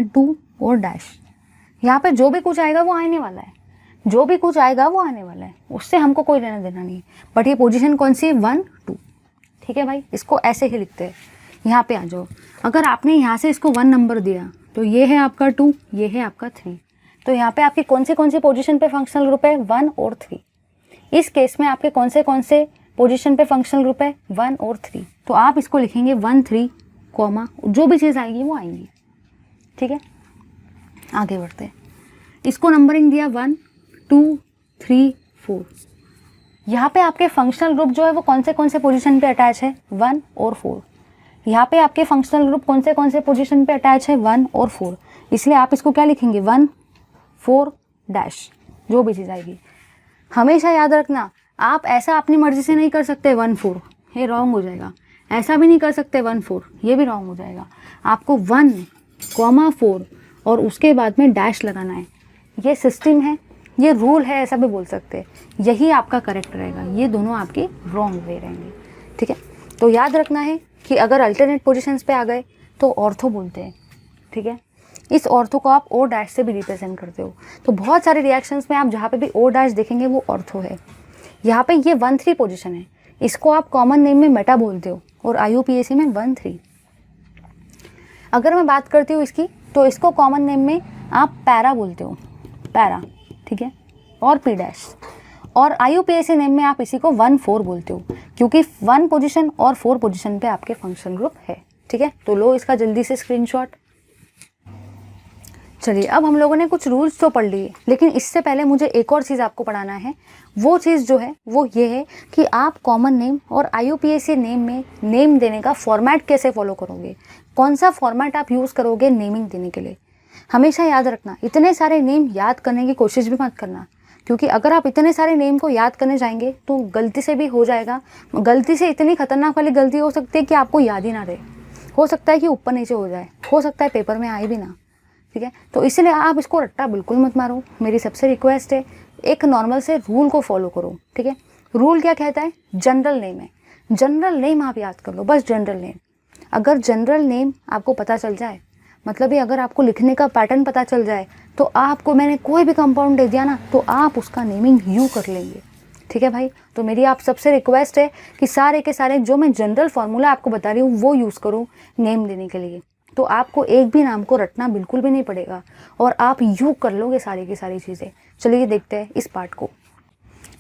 2 और डैश। यहाँ पे जो भी कुछ आएगा वो आने वाला है, जो भी कुछ आएगा वो आने वाला है, उससे हमको कोई लेना देना नहीं है। बट ये पोजीशन कौन सी है, 1, 2। ठीक है भाई, इसको ऐसे ही लिखते हैं। यहाँ पे आ जाओ, अगर आपने यहाँ से इसको 1 नंबर दिया तो ये है आपका 2, ये है आपका 3, तो यहाँ पे आपकी कौन से पोजीशन पे फंक्शनल ग्रुप है, 1 और 3। इस केस में आपके कौन से पोजीशन पे फंक्शनल ग्रुप है, 1 और 3। तो आप इसको लिखेंगे 1, 3, कॉमा, जो भी चीज़ आएगी वो आएंगी। ठीक है, आगे बढ़ते हैं। इसको नंबरिंग दिया 1, 2, 3, 4। यहाँ पे आपके फंक्शनल ग्रुप जो है वो कौन से पोजीशन पे अटैच है, 1 और 4। यहाँ पे आपके फंक्शनल ग्रुप कौन से पोजीशन पे अटैच है, 1 और 4। इसलिए आप इसको क्या लिखेंगे, 1, 4 डैश, जो भी चीज़ आएगी। हमेशा याद रखना, आप ऐसा अपनी मर्जी से नहीं कर सकते 1, 4, ये रॉन्ग हो जाएगा। ऐसा भी नहीं कर सकते 1, 4, ये भी रॉन्ग हो जाएगा। आपको 1, 4 और उसके बाद में डैश लगाना है। ये सिस्टम है, ये रूल है, ऐसा भी बोल सकते हैं। यही आपका करेक्ट रहेगा, ये दोनों आपके रॉन्ग वे रहेंगे। ठीक है, तो याद रखना है कि अगर अल्टरनेट पोजीशंस पे आ गए तो ऑर्थो बोलते हैं। ठीक है, इस ऑर्थो को आप ओ डैश से भी रिप्रेजेंट करते हो। तो बहुत सारे रिएक्शंस में आप जहाँ पे भी ओ डैश देखेंगे वो ऑर्थो है। यहाँ पे ये 1, 3 पोजीशन है, इसको आप कॉमन नेम में मेटा बोलते हो और IUPAC में 1, 3। अगर मैं बात करती हूँ इसकी, तो इसको कॉमन नेम में आप पैरा बोलते हो, पैरा। ठीक है, और P डैश। और IUPAC नेम में आप इसी को 1, 4 बोलते हो, क्योंकि 1 पोजीशन और 4 पोजीशन पे आपके फंक्शन ग्रुप है। ठीक है, तो लो इसका जल्दी से स्क्रीनशॉट। चलिए, अब हम लोगों ने कुछ रूल्स तो पढ़ लिए, लेकिन इससे पहले मुझे एक और चीज़ आपको पढ़ाना है। वो चीज़ जो है वो ये है कि आप कॉमन नेम और IUPAC नेम में नेम देने का फॉर्मेट कैसे फॉलो करोगे, कौन सा फॉर्मेट आप यूज़ करोगे नेमिंग देने के लिए। हमेशा याद रखना, इतने सारे नेम याद करने की कोशिश भी मत करना, क्योंकि अगर आप इतने सारे नेम को याद करने जाएंगे तो गलती से भी हो जाएगा। गलती से इतनी खतरनाक वाली गलती हो सकती है कि आपको याद ही ना रहे, हो सकता है कि ऊपर नीचे हो जाए, हो सकता है पेपर में आए भी ना। ठीक है, तो इसलिए आप इसको रट्टा बिल्कुल मत मारो। मेरी सबसे रिक्वेस्ट है, एक नॉर्मल से रूल को फॉलो करो। ठीक है, रूल क्या कहता है, जनरल नेम है, जनरल नेम आप याद कर लो, बस जनरल नेम। अगर जनरल नेम आपको पता चल जाए, मतलब ये अगर आपको लिखने का पैटर्न पता चल जाए, तो आपको मैंने कोई भी कंपाउंड दे दिया ना, तो आप उसका नेमिंग यूँ कर लेंगे। ठीक है भाई, तो मेरी आप सबसे रिक्वेस्ट है कि सारे के सारे जो मैं जनरल फार्मूला आपको बता रही हूँ वो यूज़ करूँ नेम देने के लिए। तो आपको एक भी नाम को रटना बिल्कुल भी नहीं पड़ेगा और आप यूँ कर लोगे सारी की सारी चीज़ें। चलिए देखते हैं इस पार्ट को।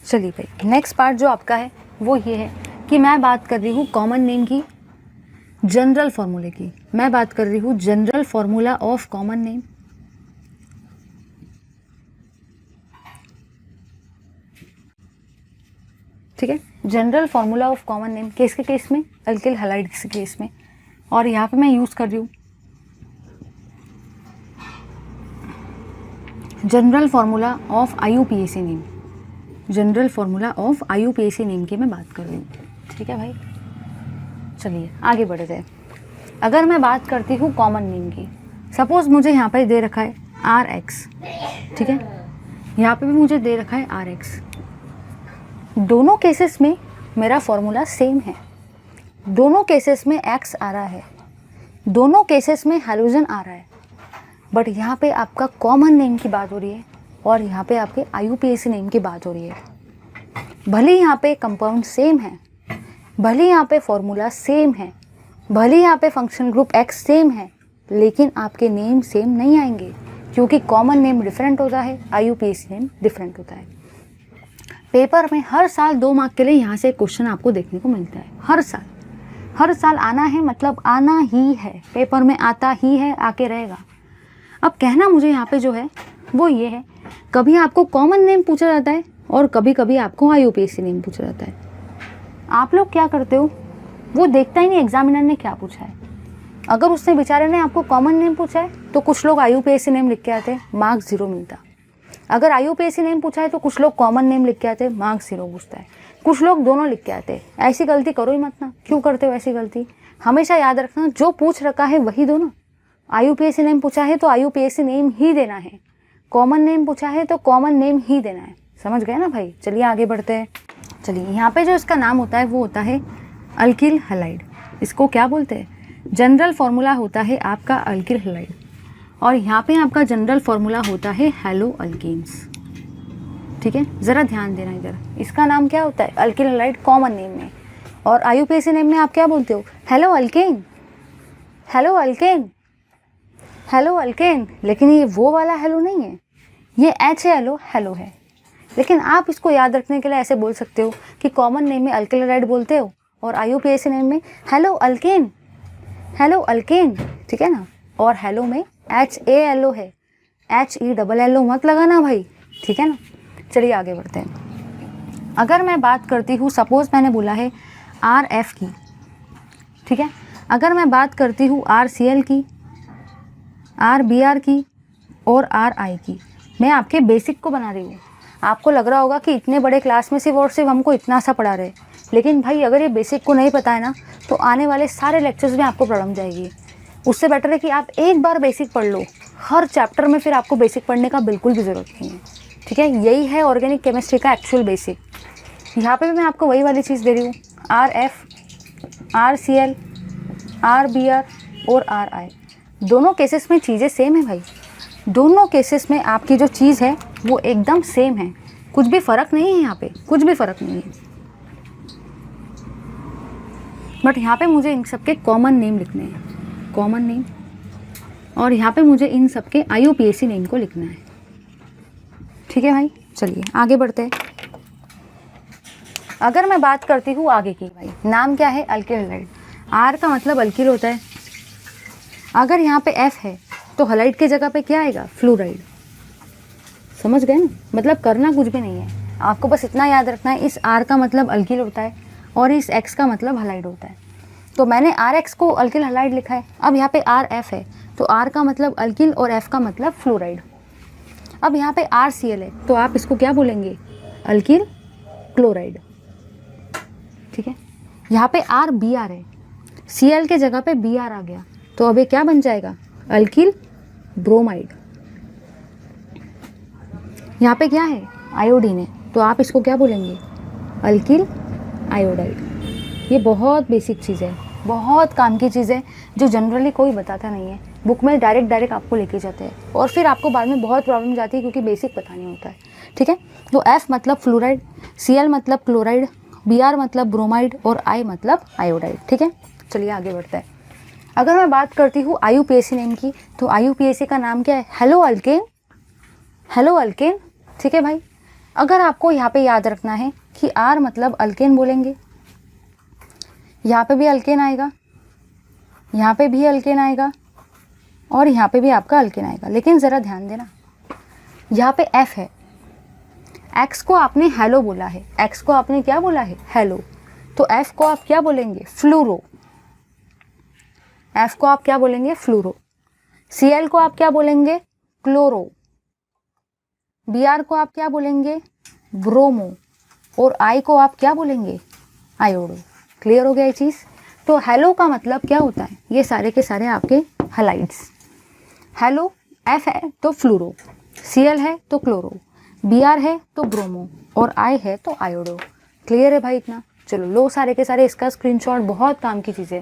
चलिए भाई, नेक्स्ट पार्ट जो आपका है वो ये है कि मैं बात कर रही हूँ कॉमन नेम की, जनरल फार्मूले की। मैं बात कर रही हूँ general formula of common name. ठीक है, general formula of common name किसके केस में, अल्किल हैलाइड्स के केस में। और यहाँ पे मैं यूज़ कर रही हूँ general formula of IUPAC name. General formula of IUPAC name की मैं बात कर रही हूँ। ठीक है भाई, चलिए आगे बढ़ते हैं। अगर मैं बात करती हूँ कॉमन नेम की, सपोज मुझे यहाँ पर दे रखा है RX। ठीक है, यहाँ पे भी मुझे दे रखा है RX। दोनों केसेस में मेरा फॉर्मूला सेम है, दोनों केसेस में X आ रहा है, दोनों केसेस में हैलोजन आ रहा है। बट यहाँ पे आपका कॉमन नेम की बात हो रही है और यहाँ पे आपके IUPAC नेम की बात हो रही है। भले यहाँ पे कंपाउंड सेम है, भले यहाँ पे फॉर्मूला सेम है, भले यहाँ पे फंक्शन ग्रुप X सेम है, लेकिन आपके नेम सेम नहीं आएंगे, क्योंकि कॉमन नेम डिफरेंट होता है, IUPAC नेम डिफरेंट होता है। पेपर में हर साल 2 मार्क के लिए यहाँ से क्वेश्चन आपको देखने को मिलता है। हर साल आना है, मतलब आना ही है, पेपर में आता ही है, आके रहेगा। अब कहना मुझे यहाँ पे जो है वो ये है, कभी आपको कॉमन नेम पूछा जाता है और कभी कभी आपको IUPAC नेम पूछा जाता है। आप लोग क्या करते हो, वो देखता ही नहीं एग्जामिनर ने क्या पूछा है। अगर उसने बेचारे ने आपको कॉमन नेम पूछा है तो कुछ लोग IUPAC नेम लिख के आते, मार्क्स 0 मिलता। अगर IUPAC नेम पूछा है तो कुछ लोग कॉमन नेम लिख के आते, मार्क्स 0 पूछता है। कुछ लोग दोनों लिख के आते। ऐसी गलती करो ही मत ना, क्यों करते हो ऐसी गलती। हमेशा याद रखना, जो पूछ रखा है वही दो ना। IUPAC नेम पूछा है तो IUPAC नेम ही देना है, कॉमन नेम पूछा है तो कॉमन नेम ही देना है। समझ गए ना भाई। चलिए आगे बढ़ते हैं। चलिए यहाँ पे जो इसका नाम होता है वो होता है अल्किल हैलाइड। इसको क्या बोलते हैं? जनरल फार्मूला होता है आपका अल्किल हैलाइड, और यहाँ पे आपका जनरल फार्मूला होता है हेलो अल्केन्स। ठीक है, ज़रा ध्यान देना इधर। इसका नाम क्या होता है? अल्किल हैलाइड कॉमन नेम में, और IUPAC नेम में आप क्या बोलते हो? Hello alkane, hello alkane, hello alkane. लेकिन ये वो वाला हेलो नहीं है, ये HALO हेलो है। लेकिन आप इसको याद रखने के लिए ऐसे बोल सकते हो कि कॉमन नेम में अल्किल हैलाइड बोलते हो और IUPAC नेम में हेलो अल्केन, हेलो अल्केन। ठीक है ना, और हेलो में HALO है, HELLO मत लगाना भाई। ठीक है ना, चलिए आगे बढ़ते हैं। अगर मैं बात करती हूँ, सपोज मैंने बोला है RF की, ठीक है, अगर मैं बात करती हूँ RCL की, RBR की और RI की, मैं आपके बेसिक को बना रही हूँ। आपको लग रहा होगा कि इतने बड़े क्लास में सिर्फ और सिर्फ हमको इतना सा पढ़ा रहे, लेकिन भाई अगर ये बेसिक को नहीं पता है ना तो आने वाले सारे लेक्चर्स में आपको प्रॉब्लम जाएगी। उससे बेटर है कि आप एक बार बेसिक पढ़ लो, हर चैप्टर में फिर आपको बेसिक पढ़ने का बिल्कुल भी ज़रूरत नहीं है। ठीक है, यही है ऑर्गेनिक केमिस्ट्री का एक्चुअल बेसिक। यहाँ पे भी मैं आपको वही वाली चीज़ दे रही हूँ, RF, RCL, RBR और RI। दोनों केसेस में चीज़ें सेम है भाई, दोनों केसेस में आपकी जो चीज़ है वो एकदम सेम है, कुछ भी फ़र्क नहीं है यहाँ पे, कुछ भी फ़र्क नहीं है। बट यहाँ पे मुझे इन सब के कॉमन नेम लिखने हैं, कॉमन नेम, और यहाँ पे मुझे इन सब के IUPAC नेम को लिखना है। ठीक है भाई, चलिए आगे बढ़ते हैं। अगर मैं बात करती हूँ आगे की, भाई नाम क्या है? Alkyl halide. R का मतलब अल्किल होता है। अगर यहाँ पे F है तो हैलाइड की जगह पे क्या आएगा? फ्लोराइड। समझ गए ना, मतलब करना कुछ भी नहीं है, आपको बस इतना याद रखना है, इस R का मतलब अल्किल होता है और इस X का मतलब हैलाइड होता है। तो मैंने RX को अल्किल हैलाइड लिखा है। अब यहाँ पे RF है तो R का मतलब अल्किल और F का मतलब फ्लोराइड। अब यहाँ पे RCL है तो आप इसको क्या बोलेंगे? Alkyl chloride. ठीक है, यहाँ पे RBR है, Cl के जगह पे Br आ गया तो अब ये क्या बन जाएगा? Alkyl bromide. यहाँ पे क्या है? आयोडीन है तो आप इसको क्या बोलेंगे? Alkyl iodide. ये बहुत बेसिक चीज़ है, बहुत काम की चीज़ है जो जनरली कोई बताता नहीं है। बुक में डायरेक्ट आपको लेके जाते हैं और फिर आपको बाद में बहुत प्रॉब्लम जाती है क्योंकि बेसिक पता नहीं होता है। ठीक है, तो F मतलब फ्लोराइड, Cl मतलब क्लोराइड, Br मतलब ब्रोमाइड और I मतलब आयोडाइड। ठीक है, चलिए आगे बढ़ते हैं। अगर मैं बात करती हूँ IUPAC नेम की, तो IUPAC का नाम क्या है? Hello alkane, hello alkane. ठीक है भाई, अगर आपको यहाँ पे याद रखना है कि R मतलब अल्केन बोलेंगे, यहाँ पे भी अल्केन आएगा, यहाँ पे भी अल्केन आएगा और यहाँ पे भी आपका अल्केन आएगा। लेकिन ज़रा ध्यान देना, यहाँ पे F है, X को आपने हेलो बोला है, X को आपने क्या बोला है? हेलो। तो F को आप क्या बोलेंगे? फ्लूरो। F को आप क्या बोलेंगे? फ्लूरो। Cl को आप क्या बोलेंगे? क्लोरो। Br को आप क्या बोलेंगे? ब्रोमो। और I को आप क्या बोलेंगे? आयोडो। क्लियर हो गया ये चीज़? तो हेलो का मतलब क्या होता है? ये सारे के सारे आपके हैलाइड्स। हेलो F है तो फ्लूरो, Cl है तो क्लोरो, Br है तो ब्रोमो और I है तो आयोडो। क्लियर है भाई इतना? चलो लो सारे के सारे इसका स्क्रीनशॉट, बहुत काम की चीज़ें।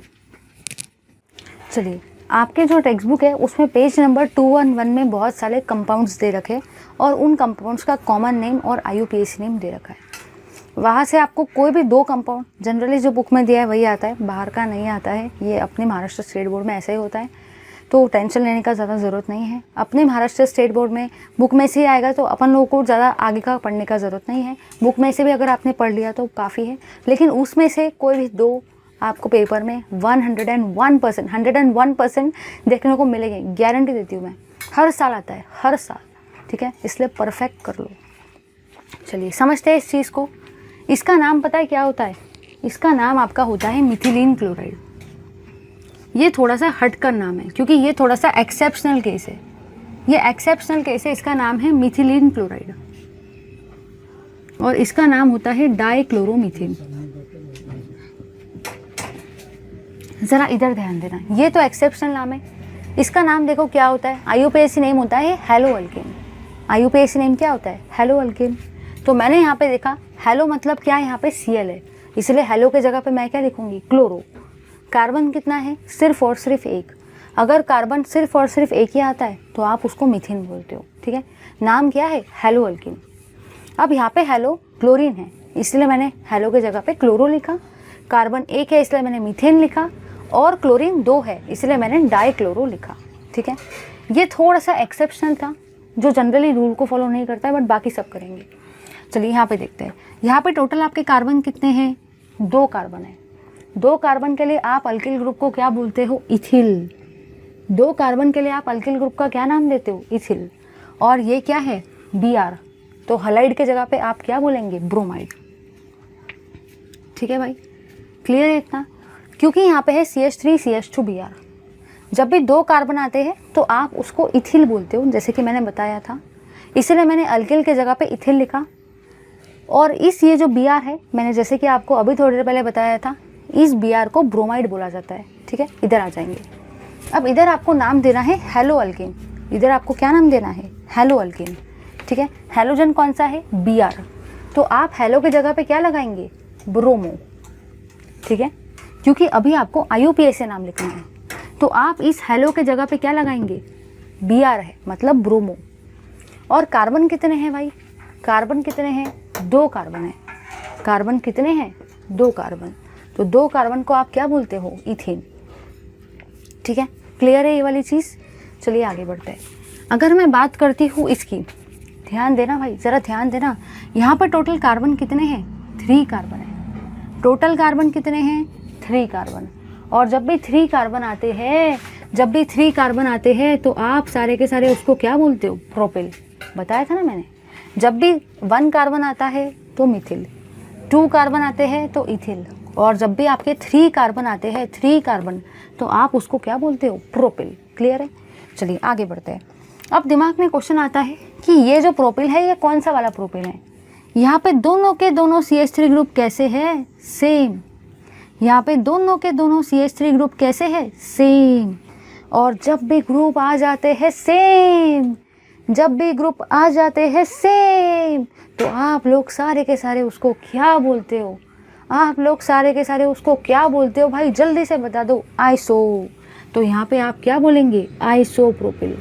चलिए, आपके जो टेक्स्ट बुक है उसमें पेज नंबर 211 में बहुत सारे कंपाउंड्स दे रखे और उन कंपाउंड्स का कॉमन नेम और IUPAC नेम दे रखा है। वहाँ से आपको कोई भी 2 कंपाउंड, जनरली जो बुक में दिया है वही आता है, बाहर का नहीं आता है। ये अपने महाराष्ट्र स्टेट बोर्ड में ऐसा ही होता है, तो टेंशन लेने का ज़्यादा ज़रूरत नहीं है। अपने महाराष्ट्र स्टेट बोर्ड में बुक में से ही आएगा तो अपन लोगों को ज़्यादा आगे का पढ़ने का ज़रूरत नहीं है। बुक में से भी अगर आपने पढ़ लिया तो काफ़ी है, लेकिन उसमें से कोई भी 2 आपको पेपर में 101% देखने को मिलेंगे, गारंटी देती हूँ मैं। हर साल आता है, हर साल। ठीक है, इसलिए परफेक्ट कर लो। चलिए समझते हैं इस चीज़ को। इसका नाम पता है क्या होता है? इसका नाम आपका होता है मिथिलीन क्लोराइड। ये थोड़ा सा हटकर नाम है क्योंकि ये थोड़ा सा एक्सेप्शनल केस है, ये एक्सेप्शनल केस है। इसका नाम है मिथिलीन क्लोराइड और इसका नाम होता है डाइक्लोरोमीथेन। ज़रा इधर ध्यान देना, ये तो एक्सेप्शनल नाम है। इसका नाम देखो क्या होता है? IUPAC नेम होता है हेलो अल्केन। IUPAC नेम क्या होता है? Hello alkane. तो मैंने यहाँ पे देखा हेलो मतलब क्या है, यहाँ पे Cl है, इसलिए हेलो के जगह पे मैं क्या लिखूंगी, क्लोरो। कार्बन कितना है, सिर्फ और सिर्फ एक। अगर कार्बन सिर्फ और सिर्फ एक ही आता है तो आप उसको मीथेन बोलते हो, ठीक है। नाम क्या है, हेलो अल्किन। अब यहाँ पे हेलो क्लोरीन है, इसलिए मैंने हेलो के जगह पे क्लोरो लिखा। कार्बन एक है इसलिए मैंने मीथेन लिखा, और क्लोरीन 2 है इसलिए मैंने डाइक्लोरो लिखा, ठीक है। ये थोड़ा सा एक्सेप्शनल था, जो जनरली रूल को फॉलो नहीं करता है, बट बाकी सब करेंगे। चलिए यहाँ पे देखते हैं। यहाँ पे टोटल आपके कार्बन कितने हैं, 2 कार्बन है। 2 कार्बन के लिए आप अल्किल ग्रुप को क्या बोलते हो, इथिल। 2 कार्बन के लिए आप अल्किल ग्रुप का क्या नाम देते हो, इथिल। और ये क्या है, Br, तो हलाइड के जगह पे आप क्या बोलेंगे, ब्रोमाइड, ठीक है भाई। क्लियर है इतना, क्योंकि यहाँ पे है CH3CH2Br। जब भी 2 कार्बन आते हैं तो आप उसको इथिल बोलते हो, जैसे कि मैंने बताया था, इसलिए मैंने अल्किल के जगह पे इथिल लिखा। और इस ये जो Br है, मैंने जैसे कि आपको अभी थोड़ी देर पहले बताया था, इस Br को ब्रोमाइड बोला जाता है, ठीक है। इधर आ जाएंगे। अब इधर आपको नाम देना है हेलो अल्किन। इधर आपको क्या नाम देना है, हेलो अल्किन, ठीक है। हेलोजन कौन सा है, Br, तो आप हेलो की जगह पे क्या लगाएंगे, ब्रोमो, ठीक है, क्योंकि अभी आपको IUPAC से नाम लिखना है। तो आप इस हेलो के जगह पे क्या लगाएंगे, Br है मतलब ब्रोमो। और कार्बन कितने हैं भाई, कार्बन कितने हैं, 2 कार्बन है। कार्बन कितने हैं, 2 कार्बन, तो 2 कार्बन को आप क्या बोलते हो, इथेन, ठीक है। क्लियर है ये वाली चीज़। चलिए आगे बढ़ते हैं। अगर मैं बात करती हूँ इसकी, ध्यान देना भाई, ज़रा ध्यान देना। यहाँ पर टोटल कार्बन कितने हैं, 3 कार्बन है। टोटल कार्बन कितने हैं, 3 कार्बन। और जब भी 3 कार्बन आते हैं, जब भी 3 कार्बन आते हैं तो आप सारे के सारे उसको क्या बोलते हो, प्रोपिल। बताया था ना मैंने। जब भी 1 कार्बन आता है तो मिथिल, 2 कार्बन आते हैं तो इथिल, और जब भी आपके 3 कार्बन आते हैं, 3 कार्बन, तो आप उसको क्या बोलते हो, प्रोपिल। क्लियर है। चलिए आगे बढ़ते हैं। अब दिमाग में क्वेश्चन आता है कि ये जो प्रोपिल है ये कौन सा वाला प्रोपिल है। यहाँ पे दोनों के दोनों CH3 ग्रुप कैसे है, सेम। यहाँ पे दोनों के दोनों CH3 ग्रुप कैसे है, सेम। और जब भी ग्रुप आ जाते हैं सेम, जब भी ग्रुप आ जाते हैं सेम, तो आप लोग सारे के सारे उसको क्या बोलते हो, आप लोग सारे के सारे उसको क्या बोलते हो भाई, जल्दी से बता दो, आइसो। तो यहाँ पे आप क्या बोलेंगे, आइसोप्रोपिल।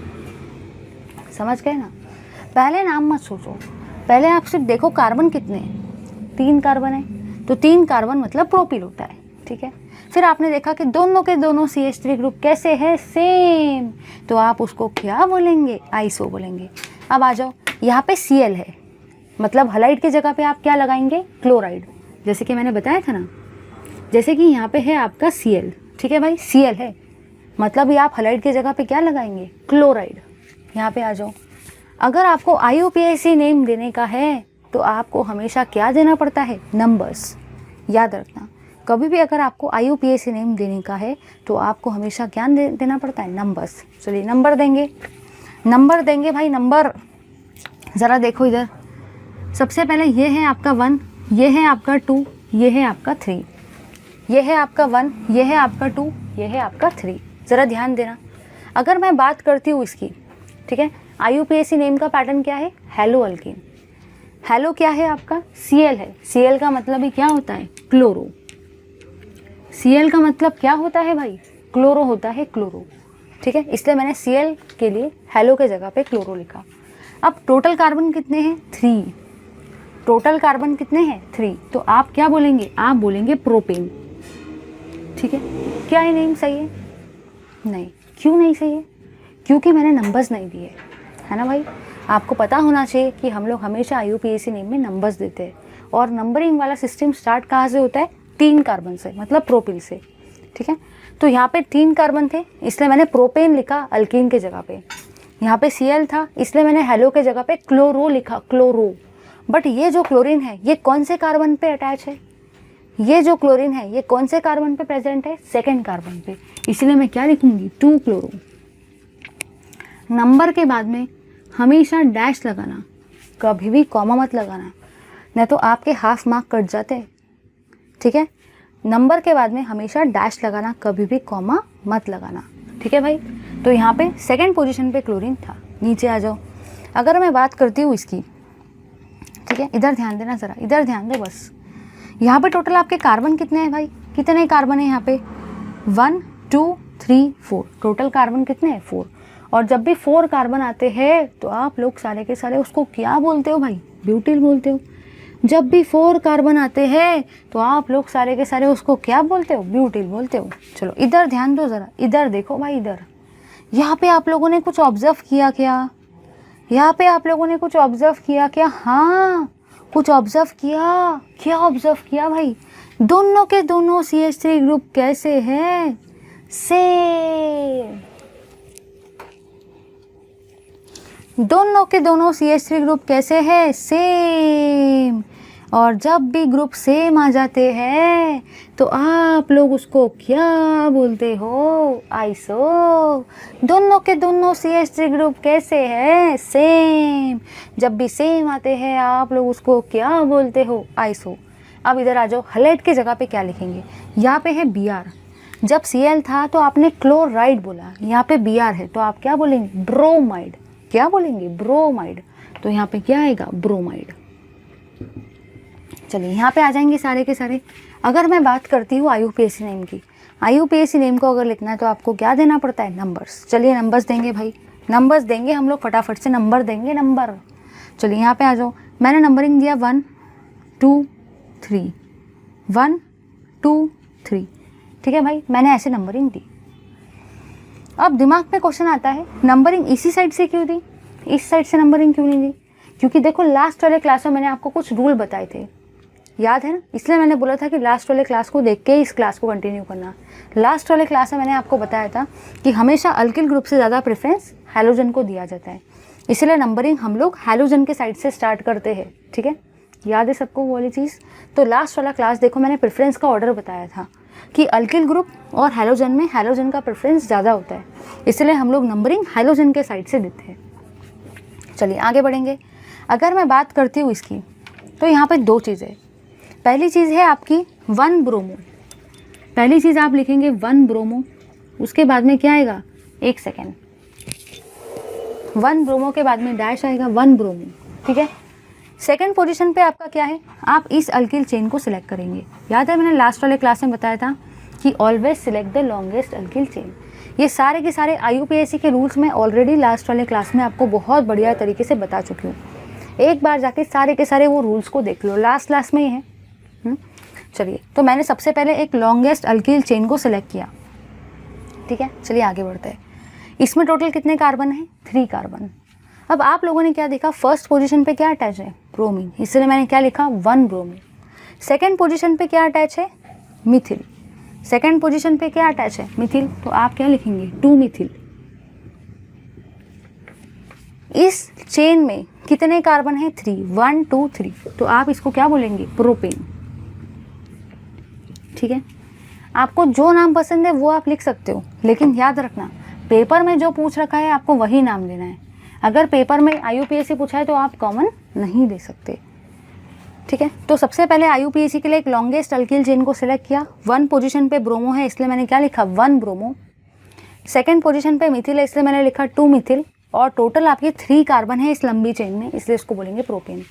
समझ गए ना। पहले नाम मत सोचो, पहले आप सिर्फ देखो कार्बन कितने हैं, 3 कार्बन है, तो 3 कार्बन मतलब प्रोपिल होता है, ठीक है। फिर आपने देखा कि दोनों के दोनों CH3 ग्रुप कैसे है, सेम, तो आप उसको क्या बोलेंगे, आइसो बोलेंगे। अब आ जाओ, यहाँ पे Cl है, मतलब हलाइड की जगह पे आप क्या लगाएंगे, क्लोराइड, जैसे कि मैंने बताया था ना। जैसे कि यहाँ पे है आपका Cl, ठीक है भाई, Cl है, मतलब ये आप हलाइड की जगह पे क्या लगाएंगे, क्लोराइड। यहाँ पे आ जाओ। अगर आपको IUPAC नेम देने का है तो आपको हमेशा क्या देना पड़ता है, नंबर्स। याद रखना, कभी भी अगर आपको IUPAC नेम देने का है तो आपको हमेशा क्या देना पड़ता है, नंबर्स। चलिए नंबर देंगे, नंबर देंगे भाई, नंबर। ज़रा देखो इधर, सबसे पहले ये है आपका 1, ये है आपका 2, ये है आपका 3, ये है आपका 1, ये है आपका 2, ये है आपका 3। ज़रा ध्यान देना। अगर मैं बात करती हूँ इसकी, ठीक है, IUPAC नेम का पैटर्न क्या है, हेलो अल्किन। हेलो क्या है आपका, Cl है। Cl का मतलब ही क्या होता है, क्लोरो। Cl का मतलब क्या होता है भाई, क्लोरो होता है, क्लोरो, ठीक है। इसलिए मैंने Cl के लिए हेलो के जगह पे क्लोरो लिखा। अब टोटल कार्बन कितने हैं, 3। टोटल कार्बन कितने हैं, 3, तो आप क्या बोलेंगे, आप बोलेंगे प्रोपेन, ठीक है। क्या ये नेम सही है, नहीं। क्यों नहीं सही है, क्योंकि मैंने नंबर्स नहीं दिए, है ना भाई। आपको पता होना चाहिए कि हम लोग हमेशा IUPAC नेम में नंबर्स देते हैं, और नंबरिंग वाला सिस्टम स्टार्ट कहाँ से होता है, 3 कार्बन से, मतलब प्रोपिल से, ठीक है। तो यहाँ पे 3 कार्बन थे इसलिए मैंने प्रोपेन लिखा अल्कीन के जगह पे। यहाँ पे Cl था इसलिए मैंने हेलो के जगह पे क्लोरो लिखा, क्लोरो। बट ये जो क्लोरीन है ये कौन से कार्बन पे अटैच है, ये जो क्लोरीन है ये कौन से कार्बन पे प्रेजेंट है, 2nd कार्बन पे, इसलिए मैं क्या लिखूंगी, 2 क्लोरो। नंबर के बाद में हमेशा डैश लगाना, कभी भी कॉमा मत लगाना, नहीं तो आपके हाफ मार्क कट जाते हैं, ठीक है। नंबर के बाद में हमेशा डैश लगाना, कभी भी कॉमा मत लगाना, ठीक है भाई। तो यहाँ पे 2nd पोजीशन पे क्लोरीन था। नीचे आ जाओ। अगर मैं बात करती हूँ इसकी, ठीक ठीक है, इधर ध्यान देना ज़रा, इधर ध्यान दो बस। यहाँ पे टोटल आपके कार्बन कितने हैं भाई, कितने कार्बन है यहाँ पे, 1 2 3 4, टोटल कार्बन कितने हैं 4। और जब भी 4 कार्बन आते हैं तो आप लोग सारे के सारे उसको क्या बोलते हो भाई, ब्यूटिल बोलते हो। जब भी 4 कार्बन आते हैं तो आप लोग सारे के सारे उसको क्या बोलते हो, ब्यूटिल बोलते हो। चलो इधर ध्यान दो ज़रा, इधर देखो भाई, इधर यहाँ पे आप लोगों ने कुछ ऑब्जर्व किया क्या, यहाँ पे आप लोगों ने कुछ ऑब्जर्व किया क्या, हाँ कुछ ऑब्जर्व किया, क्या ऑब्जर्व किया भाई, दोनों के दोनों CH3 ग्रुप कैसे हैं, सेम। दोनों के दोनों CH3 ग्रुप कैसे हैं, सेम। और जब भी ग्रुप सेम आ जाते हैं तो आप लोग उसको क्या बोलते हो, आइसो। दोनों के दोनों CH3 ग्रुप कैसे हैं, सेम। जब भी सेम आते हैं आप लोग उसको क्या बोलते हो, आइसो। अब इधर आ जाओ, हैलाइड की जगह पे क्या लिखेंगे, यहाँ पे है Br। जब Cl था तो आपने क्लोराइड बोला, यहाँ पे Br है तो आप क्या बोलेंगे, ब्रोमाइड। क्या बोलेंगे, ब्रोमाइड। तो यहाँ पे क्या आएगा, ब्रोमाइड। चलिए यहाँ पे आ जाएंगे सारे के सारे। अगर मैं बात करती हूँ IUPAC नेम की, IUPAC नेम को अगर लिखना है तो आपको क्या देना पड़ता है, नंबर्स। चलिए नंबर्स देंगे भाई, नंबर्स देंगे हम लोग, फटाफट से नंबर देंगे, नंबर। चलिए यहाँ पे आ जाओ, मैंने नंबरिंग दिया 1 2 3, 1 2 3, ठीक है भाई, मैंने ऐसे नंबरिंग दी। अब दिमाग में क्वेश्चन आता है, नंबरिंग इसी साइड से क्यों दी, इस साइड से नंबरिंग क्यों नहीं दी। क्योंकि देखो लास्ट वाले क्लास में मैंने आपको कुछ रूल बताए थे, याद है ना, इसलिए मैंने बोला था कि लास्ट वाले क्लास को देख के ही इस क्लास को कंटिन्यू करना। लास्ट वाले क्लास में मैंने आपको बताया था कि हमेशा अल्किल ग्रुप से ज़्यादा प्रेफरेंस हैलोजन को दिया जाता है, इसलिए नंबरिंग हम लोग हैलोजन के साइड से स्टार्ट करते हैं, ठीक है, याद है सबको वो वाली चीज़। तो लास्ट वाला क्लास देखो, मैंने प्रेफरेंस का ऑर्डर बताया था कि अल्किल ग्रुप और हैलोजन में हैलोजन का प्रेफरेंस ज़्यादा होता है, इसलिए हम लोग नंबरिंग हैलोजन के साइड से देते हैं। चलिए आगे बढ़ेंगे। अगर मैं बात करती हूँ इसकी, तो यहाँ पे 2 चीज़ें। पहली चीज़ है आपकी 1 ब्रोमो, पहली चीज़ आप लिखेंगे 1 ब्रोमो, उसके बाद में क्या आएगा, 1 सेकेंड, 1 ब्रोमो के बाद में डैश आएगा 1 ब्रोमो, ठीक है। सेकेंड पोजीशन पे आपका क्या है, आप इस अल्किल चेन को सिलेक्ट करेंगे। याद है मैंने लास्ट वाले क्लास में बताया था कि always select the longest alkyl chain. ये सारे के सारे IUPAC के रूल्स में ऑलरेडी लास्ट वाले क्लास में आपको बहुत बढ़िया तरीके से बता चुकी हूँ। एक बार जाके सारे के सारे वो रूल्स को देख लो, लास्ट क्लास में ही है। चलिए, तो मैंने सबसे पहले एक लॉन्गेस्ट अल्किल चेन को सिलेक्ट किया, ठीक है। चलिए आगे बढ़ते हैं। इसमें टोटल कितने कार्बन है, 3 कार्बन। अब आप लोगों ने क्या देखा, फर्स्ट पोजीशन पे क्या अटैच है, ब्रोमीन, इसलिए मैंने क्या लिखा, 1 ब्रोमीन। सेकेंड पोजीशन पे क्या अटैच है, मिथिल। सेकेंड पोजीशन पे क्या अटैच है, मिथिल, तो आप क्या लिखेंगे, 2 मिथिल। इस चेन में कितने कार्बन है, 3, 1 2 3, तो आप इसको क्या बोलेंगे, प्रोपेन, ठीक है। आपको जो नाम पसंद है वो आप लिख सकते हो, लेकिन याद रखना पेपर में जो पूछ रखा है आपको वही नाम लेना है। अगर पेपर में IUPAC पूछा है तो आप कॉमन नहीं दे सकते, ठीक है। तो सबसे पहले IUPAC के लिए एक लॉन्गेस्ट अल्किल चेन को सिलेक्ट किया। 1 पोजीशन पे ब्रोमो है इसलिए मैंने क्या लिखा, 1 ब्रोमो। सेकेंड पोजीशन पे मिथिल है इसलिए मैंने लिखा 2 मिथिल। और टोटल आपके 3 कार्बन है इस लंबी चेन में, इसलिए इसको बोलेंगे प्रोपेन।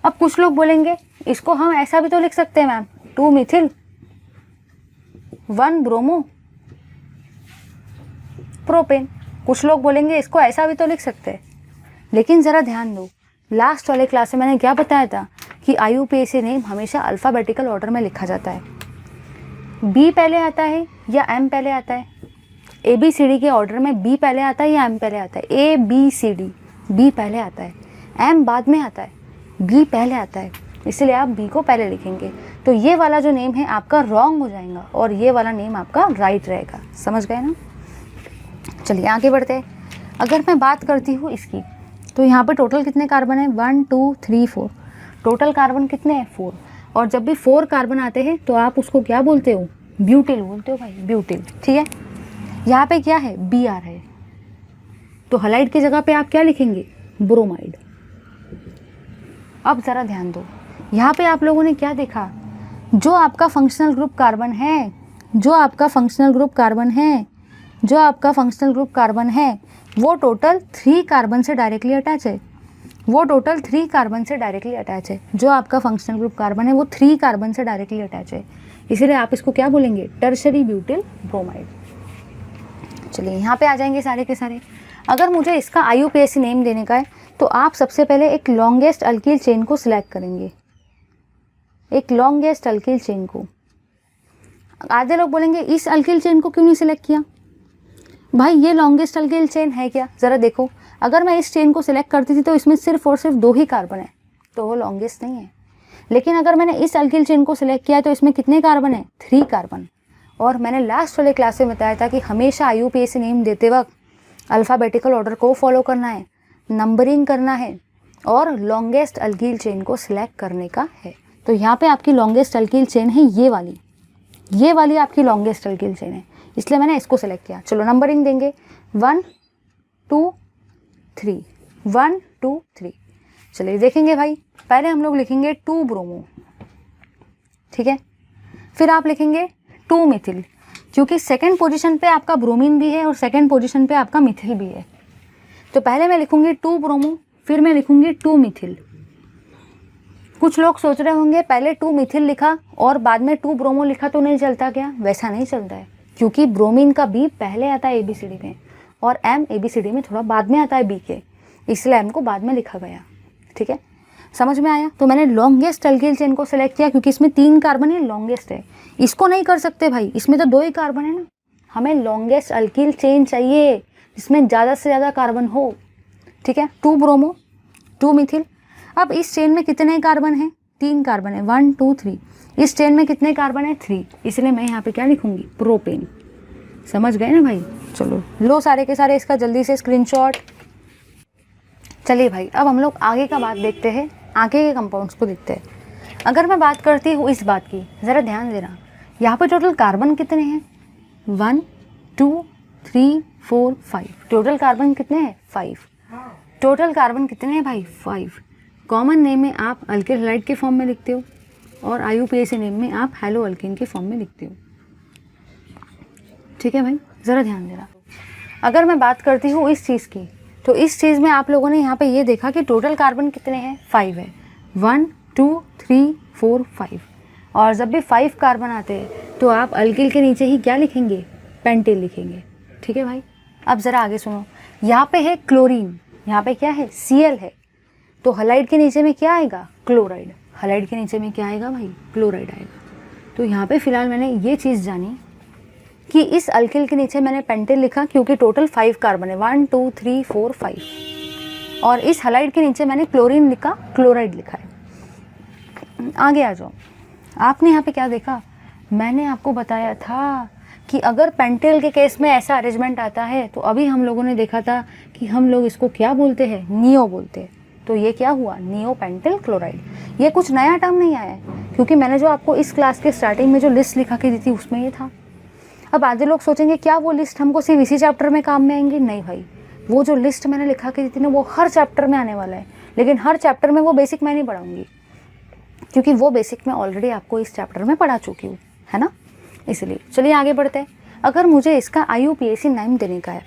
अब कुछ लोग बोलेंगे इसको हम ऐसा भी तो लिख सकते हैं मैम, 2 मिथिल 1 ब्रोमो प्रोपेन। कुछ लोग बोलेंगे इसको ऐसा भी तो लिख सकते हैं, लेकिन ज़रा ध्यान दो, लास्ट वाले क्लास में मैंने क्या बताया था कि IUPAC नेम हमेशा अल्फ़ाबेटिकल ऑर्डर में लिखा जाता है। B पहले आता है या M पहले आता है, ABCD के ऑर्डर में B पहले आता है या M पहले आता है, ABCD, B पहले आता है, M बाद में आता है, B पहले आता है, इसलिए आप B को पहले लिखेंगे। तो ये वाला जो नेम है आपका रॉन्ग हो जाएगा और ये वाला नेम आपका राइट रहेगा, समझ गए ना। चलिए आगे बढ़ते हैं। अगर मैं बात करती हूँ इसकी, तो यहाँ पे टोटल कितने कार्बन है, 1 2 3 4, टोटल कार्बन कितने हैं, 4। और जब भी 4 कार्बन आते हैं तो आप उसको क्या बोलते हो, ब्यूटिल बोलते हो भाई, ब्यूटिल, ठीक है। यहाँ पे क्या है, Br है, तो हैलाइड की जगह पे आप क्या लिखेंगे, ब्रोमाइड। अब ज़रा ध्यान दो, यहाँ पे आप लोगों ने क्या देखा, जो आपका फंक्शनल ग्रुप कार्बन है, जो आपका फंक्शनल ग्रुप कार्बन है, जो आपका फंक्शनल ग्रुप कार्बन है वो टोटल 3 कार्बन से डायरेक्टली अटैच है। वो टोटल 3 कार्बन से डायरेक्टली अटैच है। जो आपका फंक्शनल ग्रुप कार्बन है वो 3 कार्बन से डायरेक्टली अटैच है, इसीलिए आप इसको क्या बोलेंगे, टर्शरी ब्यूटिल ब्रोमाइड। चलिए यहाँ पे आ जाएंगे सारे के सारे। अगर मुझे इसका IUPAC नेम देने का है तो आप सबसे पहले एक लॉन्गेस्ट अल्किल चेन को सिलेक्ट करेंगे, एक लॉन्गेस्ट अल्किल चेन को। आधे लोग बोलेंगे इस अल्किल चेन को क्यों नहीं सिलेक्ट किया, भाई ये लॉन्गेस्ट अल्किल चेन है क्या, ज़रा देखो। अगर मैं इस चेन को सिलेक्ट करती थी तो इसमें सिर्फ और सिर्फ 2 ही कार्बन है, तो वो लॉन्गेस्ट नहीं है। लेकिन अगर मैंने इस अल्किल चेन को सिलेक्ट किया है तो इसमें कितने कार्बन है, 3 कार्बन। और मैंने लास्ट वाले क्लास में बताया था कि हमेशा IUPAC नेम देते वक्त अल्फ़ाबेटिकल ऑर्डर को फॉलो करना है, नंबरिंग करना है और लॉन्गेस्ट अल्किल चेन को सिलेक्ट करने का है। तो यहाँ पे आपकी लॉन्गेस्ट अल्किल चेन है ये वाली आपकी लॉन्गेस्ट अल्किल चेन है, इसलिए मैंने इसको सिलेक्ट किया। चलो नंबरिंग देंगे 1 2 3 1 2 3। चलिए देखेंगे भाई, पहले हम लोग लिखेंगे 2 ब्रोमो, ठीक है, फिर आप लिखेंगे 2 मिथिल, क्योंकि सेकंड पोजीशन पे आपका ब्रोमीन भी है और सेकंड पोजीशन पे आपका मिथिल भी है। तो पहले मैं लिखूंगी 2 ब्रोमो, फिर मैं लिखूंगी 2 मिथिल। कुछ लोग सोच रहे होंगे पहले 2 मिथिल लिखा और बाद में 2 ब्रोमो लिखा तो नहीं चलता क्या, वैसा नहीं चलता है, क्योंकि ब्रोमीन का B पहले आता है ABCD में और M ABCD में थोड़ा बाद में आता है B के, इसलिए M को बाद में लिखा गया, ठीक है, समझ में आया। तो मैंने लॉन्गेस्ट अल्किल चेन को सिलेक्ट किया क्योंकि इसमें 3 कार्बन है, लॉन्गेस्ट है। इसको नहीं कर सकते भाई, इसमें तो 2 ही कार्बन है ना, हमें लॉन्गेस्ट अल्किल चेन चाहिए जिसमें ज़्यादा से ज़्यादा कार्बन हो, ठीक है। 2 ब्रोमो 2 मिथिल। अब इस चेन में कितने कार्बन हैं, 3 कार्बन है, 1 2 3। इस चेन में कितने कार्बन है, 3, इसलिए मैं यहाँ पे क्या लिखूंगी, प्रोपेन। समझ गए ना भाई। चलो लो सारे के सारे इसका जल्दी से स्क्रीनशॉट। चलिए भाई अब हम लोग आगे का बात देखते हैं, आगे के कंपाउंड्स को देखते हैं। अगर मैं बात करती हूँ इस बात की, ज़रा ध्यान देना, यहाँ पे टोटल कार्बन कितने हैं, 1 2 3 4 5। टोटल कार्बन कितने हैं, 5। टोटल कार्बन कितने हैं भाई, 5। कॉमन नेम में आप अल्किल हैलाइड के फॉर्म में लिखते हो और IUPAC नेम में आप हैलो अल्किन के फॉर्म में लिखते हो, ठीक है भाई, ज़रा ध्यान देना। अगर मैं बात करती हूँ इस चीज़ की, तो इस चीज़ में आप लोगों ने यहाँ पे ये देखा कि टोटल कार्बन कितने हैं, 5 है, 1 2 3 4 5। और जब भी 5 कार्बन आते हैं तो आप अल्किल के नीचे ही क्या लिखेंगे, पेंटिल लिखेंगे, ठीक है भाई। अब ज़रा आगे सुनो, यहाँ पे है क्लोरीन, यहाँ पे क्या है, Cl है, तो हलाइड के नीचे में क्या आएगा, क्लोराइड। हलाइड के नीचे में क्या आएगा भाई, क्लोराइड आएगा। तो यहाँ पे फिलहाल मैंने ये चीज़ जानी कि इस अल्किल के नीचे मैंने पेंटिल लिखा क्योंकि टोटल 5 कार्बन है, 1 2 3 4 5। और इस हलाइड के नीचे मैंने क्लोरीन लिखा, क्लोराइड लिखा है। आगे आ जाओ, आपने यहाँ पे क्या देखा, मैंने आपको बताया था कि अगर पेंटिल के केस में ऐसा अरेंजमेंट आता है तो अभी हम लोगों ने देखा था कि हम लोग इसको क्या बोलते हैं, नियो बोलते हैं। तो ये क्या हुआ, नियो पेंटिल क्लोराइड। ये कुछ नया टर्म नहीं आया है, क्योंकि मैंने जो आपको इस क्लास के स्टार्टिंग में जो लिस्ट लिखा के दी थी उसमें ये था। अब आधे लोग सोचेंगे क्या वो लिस्ट हमको सिर्फ इसी चैप्टर में काम में आएंगी, नहीं भाई, वो जो लिस्ट मैंने लिखा के दी थी ना वो हर चैप्टर में आने वाला है, लेकिन हर चैप्टर में वो बेसिक मैं नहीं पढ़ाऊँगी, क्योंकि वो बेसिक मैं ऑलरेडी आपको इस चैप्टर में पढ़ा चुकी हूँ, है ना, इसलिए। चलिए आगे बढ़ते हैं। अगर मुझे इसका IUPAC नेम देने का है,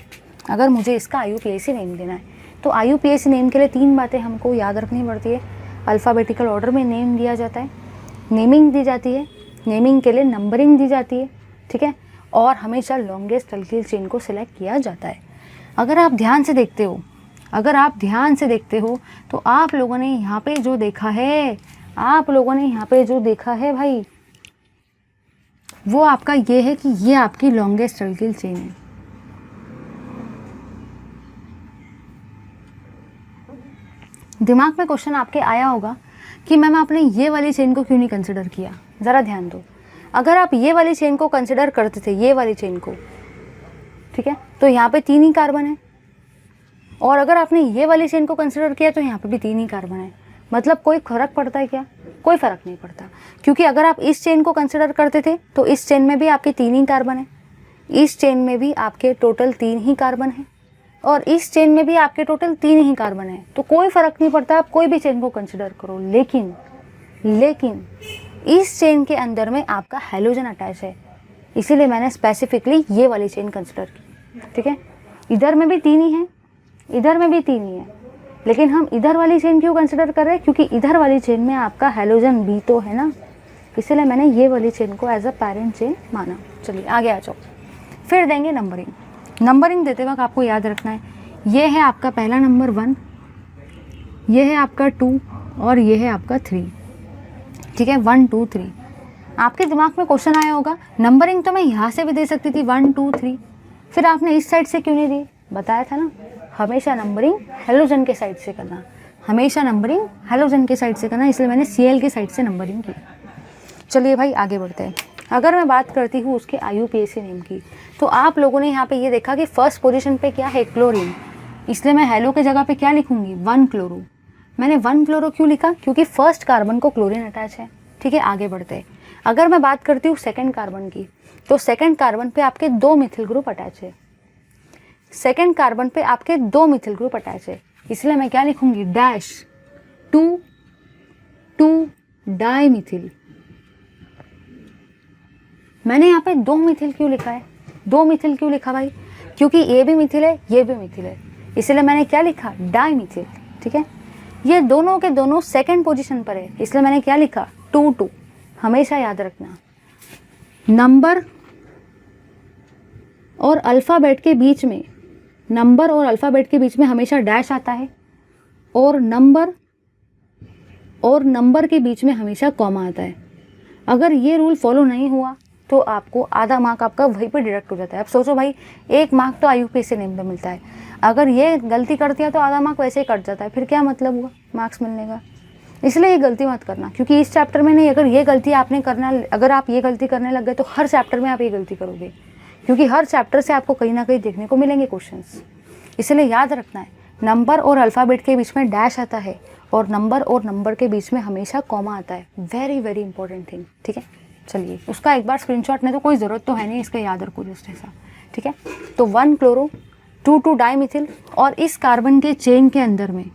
अगर मुझे इसका IUPAC नेम देना है तो IUPAC नेम के लिए 3 बातें हमको याद रखनी पड़ती है। अल्फ़ाबेटिकल ऑर्डर में नेम दिया जाता है, नेमिंग दी जाती है, नेमिंग के लिए नंबरिंग दी जाती है, ठीक है, और हमेशा लॉन्गेस्ट अल्किल चेन को सिलेक्ट किया जाता है। अगर आप ध्यान से देखते हो, अगर आप ध्यान से देखते हो तो आप लोगों ने यहाँ पे जो देखा है, आप लोगों ने यहाँ पे जो देखा है भाई, वो आपका ये है कि ये आपकी लॉन्गेस्ट अल्किल चेन है। दिमाग में क्वेश्चन आपके आया होगा कि मैम आपने ये वाली चेन को क्यों नहीं कंसिडर किया। ज़रा ध्यान दो, अगर आप ये वाली चेन को कंसिडर करते थे, ये वाली चेन को, ठीक है, तो यहाँ पे 3 ही कार्बन है, और अगर आपने ये वाली चेन को कंसिडर किया तो यहाँ पे भी 3 ही कार्बन है। मतलब कोई फ़र्क पड़ता है क्या, कोई फ़र्क नहीं पड़ता, क्योंकि अगर आप इस चेन को कंसिडर करते थे तो इस चेन में भी आपके 3 ही कार्बन है, इस चेन में भी आपके टोटल 3 ही कार्बन है, और इस चेन में भी आपके टोटल 3 ही कार्बन है। तो कोई फ़र्क नहीं पड़ता, आप कोई भी चेन को कंसिडर करो, लेकिन इस चेन के अंदर में आपका हैलोजन अटैच है, इसीलिए मैंने स्पेसिफिकली ये वाली चेन कंसिडर की, ठीक है। इधर में भी 3 ही है, इधर में भी 3 ही है, लेकिन हम इधर वाली चेन क्यों कंसिडर कर रहे हैं, क्योंकि इधर वाली चेन में आपका हेलोजन बी तो है ना, इसलिए मैंने ये वाली चेन को एज अ पेरेंट चेन माना। चलिए आगे आ जाओ। फिर देंगे नंबरिंग। नंबरिंग देते वक्त आपको याद रखना है, ये है आपका पहला नंबर 1, ये है आपका 2 और ये है आपका 3। ठीक है, 1 2 3। आपके दिमाग में क्वेश्चन आया होगा, नंबरिंग तो मैं यहाँ से भी दे सकती थी 1 2 3, फिर आपने इस साइड से क्यों नहीं दी? बताया था ना, हमेशा नंबरिंग हेलोजन के साइड से करना, हमेशा नंबरिंग हेलोजन के साइड से करना, इसलिए मैंने Cl के साइड से नंबरिंग की। चलिए भाई आगे बढ़ते हैं। अगर मैं बात करती हूँ उसके IUPAC नेम की, तो आप लोगों ने यहाँ पे ये देखा कि फर्स्ट पोजीशन पे क्या है, क्लोरीन, इसलिए मैं हेलो के जगह पे क्या लिखूंगी, 1 क्लोरो। मैंने 1 क्लोरो क्यों लिखा? क्योंकि फर्स्ट कार्बन को क्लोरीन अटैच है। ठीक है, आगे बढ़ते हैं। अगर मैं बात करती हूँ सेकेंड कार्बन की, तो सेकेंड कार्बन पे आपके 2 मिथिल ग्रुप अटैच है। सेकेंड कार्बन पे आपके 2 मिथिल ग्रुप अटैच है, इसलिए मैं क्या लिखूंगी, डैश 2 डाई मिथिल। मैंने यहाँ पे 2 मिथिल क्यों लिखा है? 2 मिथिल क्यों लिखा भाई? क्योंकि ये भी मिथिल है, ये भी मिथिल है, इसलिए मैंने क्या लिखा, डाई मिथिल। ठीक है, ये दोनों के दोनों सेकेंड पोजीशन पर है, इसलिए मैंने क्या लिखा, 2 2। हमेशा याद रखना, नंबर और अल्फ़ाबेट के बीच में, नंबर और अल्फ़ाबेट के बीच में हमेशा डैश आता है, और नंबर के बीच में हमेशा कॉमा आता है। अगर ये रूल फॉलो नहीं हुआ तो आपको आधा मार्क आपका वहीं पे डिडक्ट हो जाता है। अब सोचो भाई, 1 मार्क तो IUPAC नेम पे मिलता है, अगर ये गलती कर दिया तो आधा मार्क वैसे ही कट जाता है, फिर क्या मतलब हुआ मार्क्स मिलने का? इसलिए ये गलती मत करना, क्योंकि इस चैप्टर में नहीं, अगर ये गलती आपने करना, अगर आप ये गलती करने लग गए तो हर चैप्टर में आप ये गलती करोगे, क्योंकि हर चैप्टर से आपको कहीं ना कहीं देखने को मिलेंगे क्वेश्चंस। इसलिए याद रखना है, नंबर और अल्फ़ाबेट के बीच में डैश आता है, और नंबर के बीच में हमेशा कॉमा आता है। Very very important thing. ठीक है, चलिए उसका एक बार स्क्रीनशॉट नहीं तो कोई ज़रूरत तो है नहीं, इसका याद रखो जस्ट ऐसा। ठीक है, तो 1 क्लोरो 2 डाई मिथिल, और इस कार्बन के चेन के अंदर में,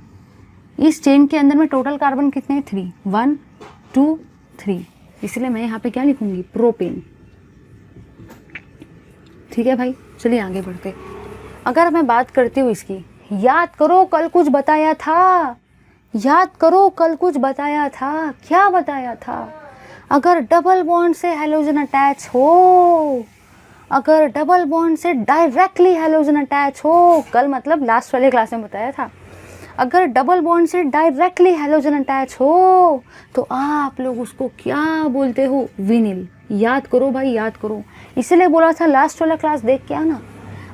इस चेन के अंदर में टोटल कार्बन कितने हैं, 3, 1 2 3, इसलिए मैं यहाँ पे क्या लिखूंगी, प्रोपेन। ठीक है भाई, चलिए आगे बढ़ते। अगर मैं बात करती हूँ इसकी, याद करो कल कुछ बताया था, याद करो कल कुछ बताया था, क्या बताया था? अगर डबल बॉन्ड से हेलोजन अटैच हो, अगर डबल बॉन्ड से डायरेक्टली हेलोजन अटैच हो, कल मतलब लास्ट वाले क्लास में बताया था, अगर डबल बॉन्ड से डायरेक्टली हेलोजन अटैच हो तो आप लोग उसको क्या बोलते हो, विनिल। याद करो भाई, याद करो, इसलिए बोला था लास्ट वाला क्लास देख के आना।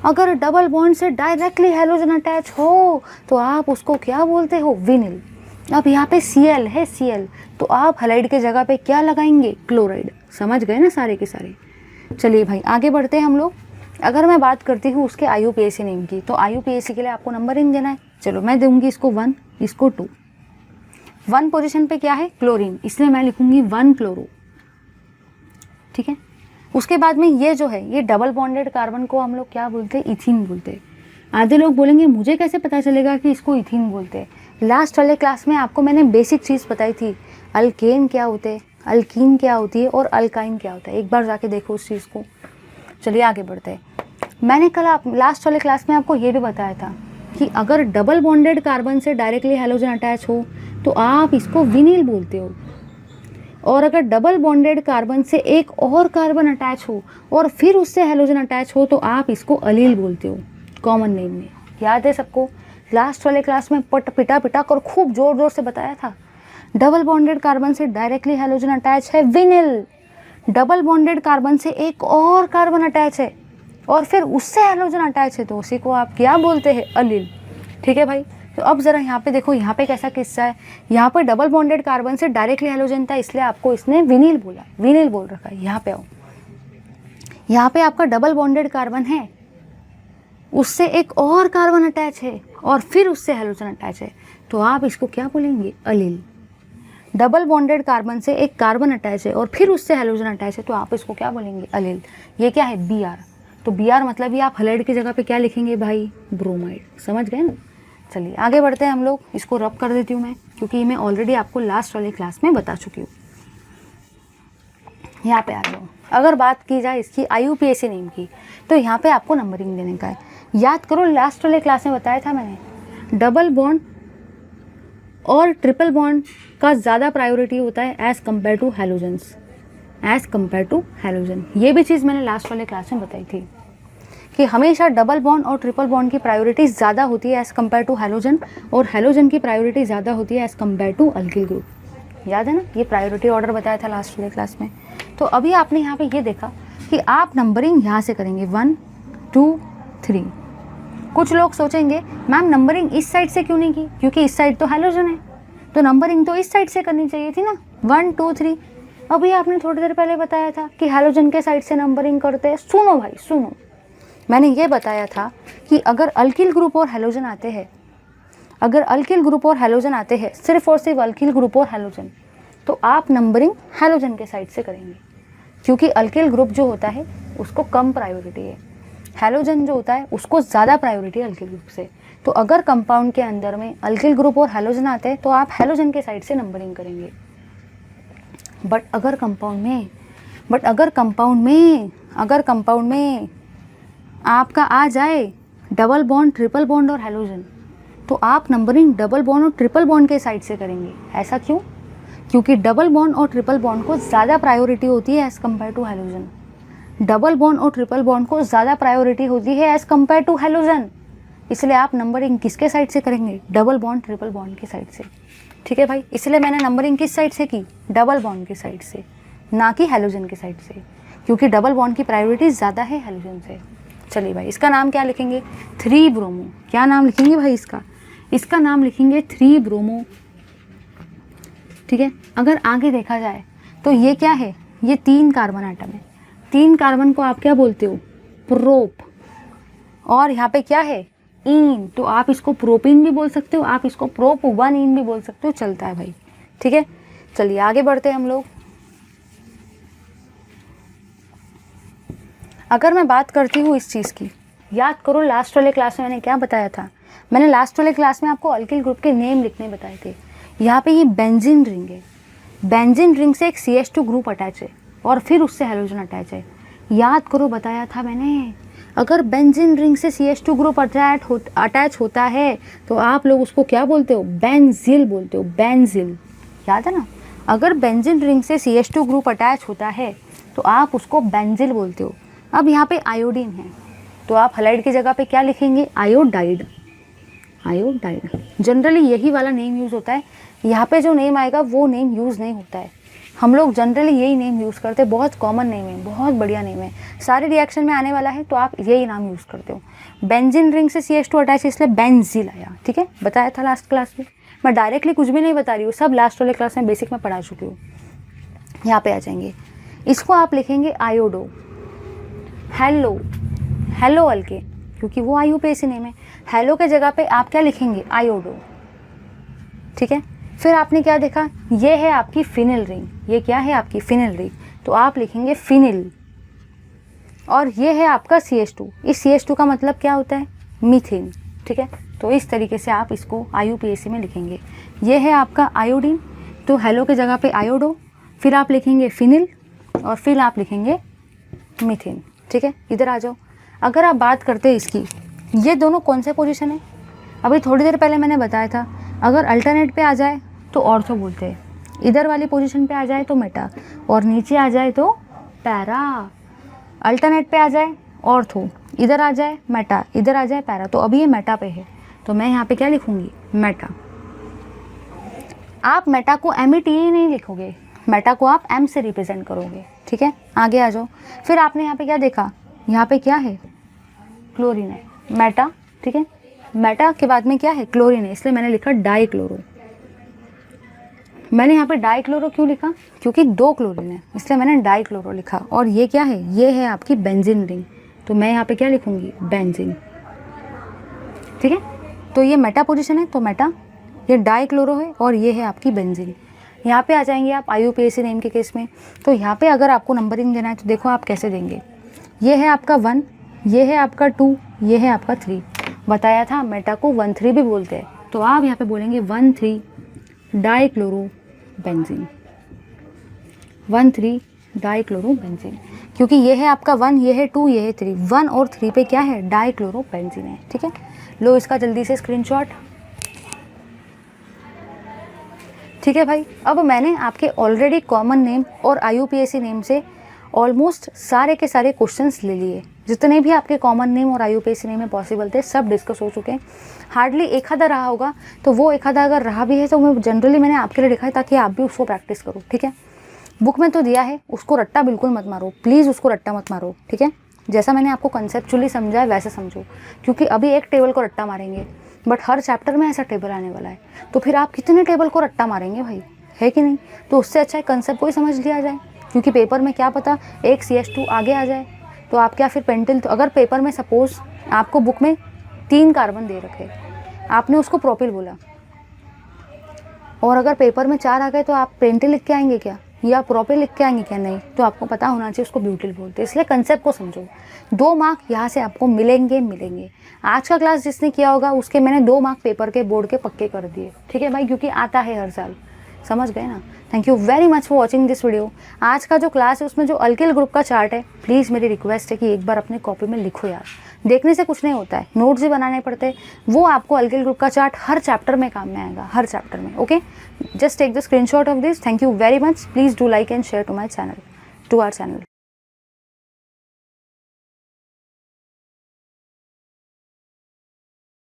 अगर डबल बॉन्ड से डायरेक्टली हेलोजन अटैच हो तो आप उसको क्या बोलते हो, विनिल। अब यहाँ पे Cl है, Cl, तो आप हैलाइड के जगह पे क्या लगाएंगे, क्लोराइड। समझ गए ना सारे के सारे? चलिए भाई आगे बढ़ते हैं हम लोग। अगर मैं बात करती हूँ उसके IUPAC नेम की, तो IUPAC के लिए आपको नंबरिंग देना है। चलो मैं दूंगी इसको 1, इसको 2। 1 पोजीशन पे क्या है, क्लोरीन, इसलिए मैं लिखूंगी 1 क्लोरो। ठीक है, उसके बाद में ये जो है, ये डबल बॉन्डेड कार्बन को हम लोग क्या बोलते हैं, इथीन बोलते हैं। आधे लोग बोलेंगे मुझे कैसे पता चलेगा कि इसको इथीन बोलते हैं? लास्ट वाले क्लास में आपको मैंने बेसिक चीज़ बताई थी, अल्केन क्या होते हैं, अल्कीन क्या होती है और अल्काइन क्या होता है। एक बार जाके देखो उस चीज़ को। चलिए आगे बढ़ते हैं। मैंने कल लास्ट वाले क्लास में आपको ये भी बताया था कि अगर डबल बॉन्डेड कार्बन से डायरेक्टली हेलोजन अटैच हो तो आप इसको विनिल बोलते हो, और अगर डबल बॉन्डेड कार्बन से एक और कार्बन अटैच हो और फिर उससे हेलोजन अटैच हो तो आप इसको अलील बोलते हो, कॉमन नेम में। याद है सबको? लास्ट वाले क्लास में पिटा कर खूब जोर जोर से बताया था, डबल बॉन्डेड कार्बन से डायरेक्टली हेलोजन अटैच है विनिल, डबल बॉन्डेड कार्बन से एक और कार्बन अटैच है और फिर उससे हेलोजन अटैच है तो उसी को आप क्या बोलते हैं, अलील। ठीक है भाई, तो अब ज़रा यहाँ पे देखो, यहाँ पे कैसा किस्सा है। यहाँ पे डबल बॉन्डेड कार्बन से डायरेक्टली हेलोजन था, इसलिए आपको इसने विनिल बोला, विनिल बोल रखा है। यहाँ पे आओ, यहाँ पे आपका डबल बॉन्डेड कार्बन है, उससे एक और कार्बन अटैच है और फिर उससे हेलोजन अटैच है, तो आप इसको क्या बोलेंगे, अलील। डबल बॉन्डेड कार्बन से एक कार्बन अटैच है और फिर उससे हेलोजन अटैच है, तो आप इसको क्या बोलेंगे, अलील। ये क्या है, Br। तो Br मतलब ये आप हैलाइड की जगह पे क्या लिखेंगे भाई, ब्रोमाइड। समझ गए ना? चलिए आगे बढ़ते हैं हम लोग। इसको रब कर देती हूँ मैं, क्योंकि मैं ऑलरेडी आपको लास्ट वाले क्लास में बता चुकी हूँ। यहाँ पे आ जाओ। अगर बात की जाए इसकी IUPAC नेम की, तो यहाँ पे आपको नंबरिंग देने का है। याद करो, लास्ट वाले क्लास में बताया था मैंने, डबल बॉन्ड और ट्रिपल बॉन्ड का ज़्यादा प्रायोरिटी होता है as compare to halogens, as compare to halogen. ये भी चीज़ मैंने लास्ट वाले क्लास में बताई थी कि हमेशा डबल बॉन्ड और ट्रिपल बॉन्ड की प्रायोरिटी ज़्यादा होती है एज़ कम्पेयर टू हैलोजन, और हैलोजन की प्रायोरिटी ज़्यादा होती है as compare to alkyl group. याद है ना, ये प्रायोरिटी ऑर्डर बताया था लास्ट वाले क्लास में। तो अभी आपने यहाँ पे ये देखा कि आप नंबरिंग यहाँ से करेंगे 1 2 3। कुछ लोग सोचेंगे मैम नंबरिंग इस साइड से क्यों नहीं की, क्योंकि इस साइड तो हैलोजन है, तो नंबरिंग तो इस साइड से करनी चाहिए थी ना, 1 2 3। अभी आपने थोड़ी देर पहले बताया था कि हैलोजन के साइड से नंबरिंग करते हैं। सुनो भाई सुनो, मैंने ये बताया था कि अगर अल्किल ग्रुप और हैलोजन आते हैं, अगर अल्किल ग्रुप और हैलोजन आते हैं, सिर्फ और सिर्फ अल्किल ग्रुप और हैलोजन, तो आप नंबरिंग हैलोजन के साइड से करेंगे, क्योंकि अल्किल ग्रुप जो होता है उसको कम प्रायोरिटी है, हैलोजन जो होता है उसको ज़्यादा प्रायोरिटी है अल्किल ग्रुप से। तो अगर कंपाउंड के अंदर में अल्किल ग्रुप और हैलोजन आते हैं तो आप हैलोजन के साइड से नंबरिंग करेंगे। बट अगर कंपाउंड में आपका आ जाए डबल बॉन्ड, ट्रिपल बॉन्ड और हैलोजन, तो आप नंबरिंग डबल बॉन्ड और ट्रिपल बॉन्ड के साइड से करेंगे। ऐसा क्यों? क्योंकि डबल बॉन्ड और ट्रिपल बॉन्ड को ज़्यादा प्रायोरिटी होती है as compare to halogen. Double bond और ट्रिपल बॉन्ड को ज़्यादा प्रायोरिटी होती है एज़ कम्पेयर टू हैलोजन, इसलिए आप नंबरिंग किसके साइड से करेंगे? डबल बॉन्ड ट्रिपल बॉन्ड के साइड से। ठीक है भाई, इसलिए मैंने नंबरिंग किस साइड से की? डबल बॉन्ड के साइड से, ना कि हैलोजन के साइड से, क्योंकि डबल बॉन्ड की प्रायोरिटी ज़्यादा है हैलोजन से। चलिए भाई, इसका नाम क्या लिखेंगे? 3 ब्रोमो। क्या नाम लिखेंगे भाई इसका? इसका नाम लिखेंगे 3 ब्रोमो। ठीक है, अगर आगे देखा जाए तो ये क्या है? ये 3 कार्बन आइटम है। 3 कार्बन को आप क्या बोलते हो? प्रोप। और यहाँ पे क्या है? इन। तो आप इसको प्रोपिन भी बोल सकते हो, आप इसको प्रोप 1 इन भी बोल सकते हो, चलता है भाई। ठीक है, चलिए आगे बढ़ते हैं हम लोग। अगर मैं बात करती हूँ इस चीज़ की, याद करो लास्ट वाले क्लास में मैंने क्या बताया था? मैंने लास्ट वाले क्लास में आपको अल्किल ग्रुप के नेम लिखने बताए थे। यहाँ पे ये बेंजीन रिंग है, बेंजीन रिंग से एक CH2 ग्रुप अटैच है और फिर उससे हैलोजन अटैच है। याद करो, बताया था मैंने, अगर बेंजीन रिंग से CH2 ग्रुप अटैच होता है तो आप लोग उसको क्या बोलते हो? बेंजिल बोलते हो, बेंजिल। याद है ना, अगर बेंजीन रिंग से CH2 ग्रुप अटैच होता है तो आप उसको बेंजिल बोलते हो। अब यहाँ पे आयोडीन है तो आप हलाइड की जगह पे क्या लिखेंगे? आयोडाइड। आयोडाइड। जनरली यही वाला नेम यूज़ होता है, यहाँ पे जो नेम आएगा वो नेम यूज़ नहीं होता है। हम लोग जनरली यही नेम यूज़ करते हैं, बहुत कॉमन नेम है, बहुत बढ़िया नेम है, सारे रिएक्शन में आने वाला है, तो आप यही नाम यूज़ करते हो। बेंजीन रिंग से CH2 अटैच इसलिए बेंजील आया। ठीक है, बताया था लास्ट क्लास में, मैं डायरेक्टली कुछ भी नहीं बता रही हूँ, सब लास्ट वाले क्लास में बेसिक में पढ़ा चुकी हूँ। यहाँ पे आ जाएंगे, इसको आप लिखेंगे आयोडो। हेलो अल्केन, क्योंकि वो IUPAC नेम है। हेलो के जगह पे आप क्या लिखेंगे? आयोडो। ठीक है, फिर आपने क्या देखा? ये है आपकी फिनिल रिंग। ये क्या है? आपकी फिनिल रिंग, तो आप लिखेंगे फिनिल। और ये है आपका CH2। इस CH2 का मतलब क्या होता है? मीथेन। ठीक है, तो इस तरीके से आप इसको IUPAC में लिखेंगे। ये है आपका आयोडीन, तो हेलो के जगह पे आयोडो, फिर आप लिखेंगे फिनिल और फिर आप लिखेंगे मीथेन। ठीक है, इधर आ जाओ। अगर आप बात करते हैं इसकी, ये दोनों कौन से पोजीशन है? अभी थोड़ी देर पहले मैंने बताया था, अगर अल्टरनेट पे आ जाए तो ऑर्थो बोलते हैं, इधर वाली पोजीशन पे आ जाए तो मेटा, और नीचे आ जाए तो पैरा। अल्टरनेट पे आ जाए ऑर्थो, इधर आ जाए मेटा, इधर आ जाए पैरा, तो अभी ये मेटा पे है, तो मैं यहाँ पे क्या लिखूँगी? मेटा। आप मेटा को META नहीं लिखोगे, मेटा को आप M से रिप्रेजेंट करोगे। ठीक है, आगे आ जाओ। फिर आपने यहाँ पे क्या देखा? यहाँ पे क्या है? क्लोरीन है, मेटा। ठीक है, मेटा के बाद में क्या है? क्लोरीन है, इसलिए मैंने लिखा डाइक्लोरो। मैंने यहाँ पे डाइक्लोरो क्यों लिखा? क्योंकि 2 क्लोरीन है, इसलिए मैंने डाइक्लोरो लिखा। और ये क्या है? ये है आपकी बेंजीन रिंग, तो मैं यहाँ पे क्या लिखूँगी? बेंजीन। ठीक है, तो ये मेटा पोजीशन है, तो मेटा, ये डाइक्लोरो है और ये है आपकी बेंजीन। यहाँ पे आ जाएंगे आप IUPAC नेम के केस में, तो यहाँ पे अगर आपको नंबरिंग देना है तो देखो आप कैसे देंगे। ये है आपका 1, ये है आपका 2, ये है आपका 3। बताया था मेटा को 1,3 भी बोलते हैं, तो आप यहाँ पे बोलेंगे 1,3 डाइक्लोरो बेंजीन, 1,3 डाइक्लोरो बेंजीन, क्योंकि ये है आपका 1, ये है 2, ये है 3। 1 और 3 पे क्या है? डाइक्लोरो बेंजीन है। ठीक है, लो इसका जल्दी से स्क्रीनशॉट। ठीक है भाई। अब मैंने आपके ऑलरेडी कॉमन नेम और IUPAC नेम से ऑलमोस्ट सारे के सारे क्वेश्चंस ले लिए। जितने भी आपके कॉमन नेम और IUPAC नेम में पॉसिबल थे सब डिस्कस हो चुके हैं। हार्डली एक आधा रहा होगा, तो वो एक आधा अगर रहा भी है तो मैं जनरली मैंने आपके लिए लिखा है ताकि आप भी उसको प्रैक्टिस करो, ठीक है। बुक में तो दिया है, उसको रट्टा बिल्कुल मत मारो, प्लीज़ उसको रट्टा मत मारो, ठीक है। जैसा मैंने आपको कंसेप्चुअली समझा है वैसे समझो, क्योंकि अभी एक टेबल को रट्टा मारेंगे बट हर चैप्टर में ऐसा टेबल आने वाला है, तो फिर आप कितने टेबल को रट्टा मारेंगे भाई, है कि नहीं। तो उससे अच्छा है कंसेप्ट को ही समझ लिया जाए, क्योंकि पेपर में क्या पता एक CH2 आगे आ जाए तो आप क्या फिर पेंटिल। तो अगर पेपर में सपोज आपको बुक में 3 कार्बन दे रखे, आपने उसको प्रोपिल बोला, और अगर पेपर में 4 आ गए तो आप पेंटिल लिख के आएंगे क्या, या प्रोपिल लिख के आएंगे क्या, नहीं। तो आपको पता होना चाहिए उसको ब्यूटिल बोलते हैं। इसलिए कंसेप्ट को समझो। 2 मार्क यहाँ से आपको मिलेंगे। आज का क्लास जिसने किया होगा उसके मैंने 2 मार्क पेपर के बोर्ड के पक्के कर दिए, ठीक है भाई, क्योंकि आता है हर साल, समझ गए ना। Thank you very much for watching this video. आज का जो क्लास है उसमें जो अल्किल ग्रुप का चार्ट है, प्लीज़ मेरी रिक्वेस्ट है कि एक बार अपने कॉपी में लिखो यार। देखने से कुछ नहीं होता है, नोट्स भी बनाने पड़ते हैं। वो आपको अल्किल ग्रुप का चार्ट हर चैप्टर में काम में आएगा, हर चैप्टर में। Okay, just take the screenshot of this. Thank you very much. Please do like and share to my channel, to our channel.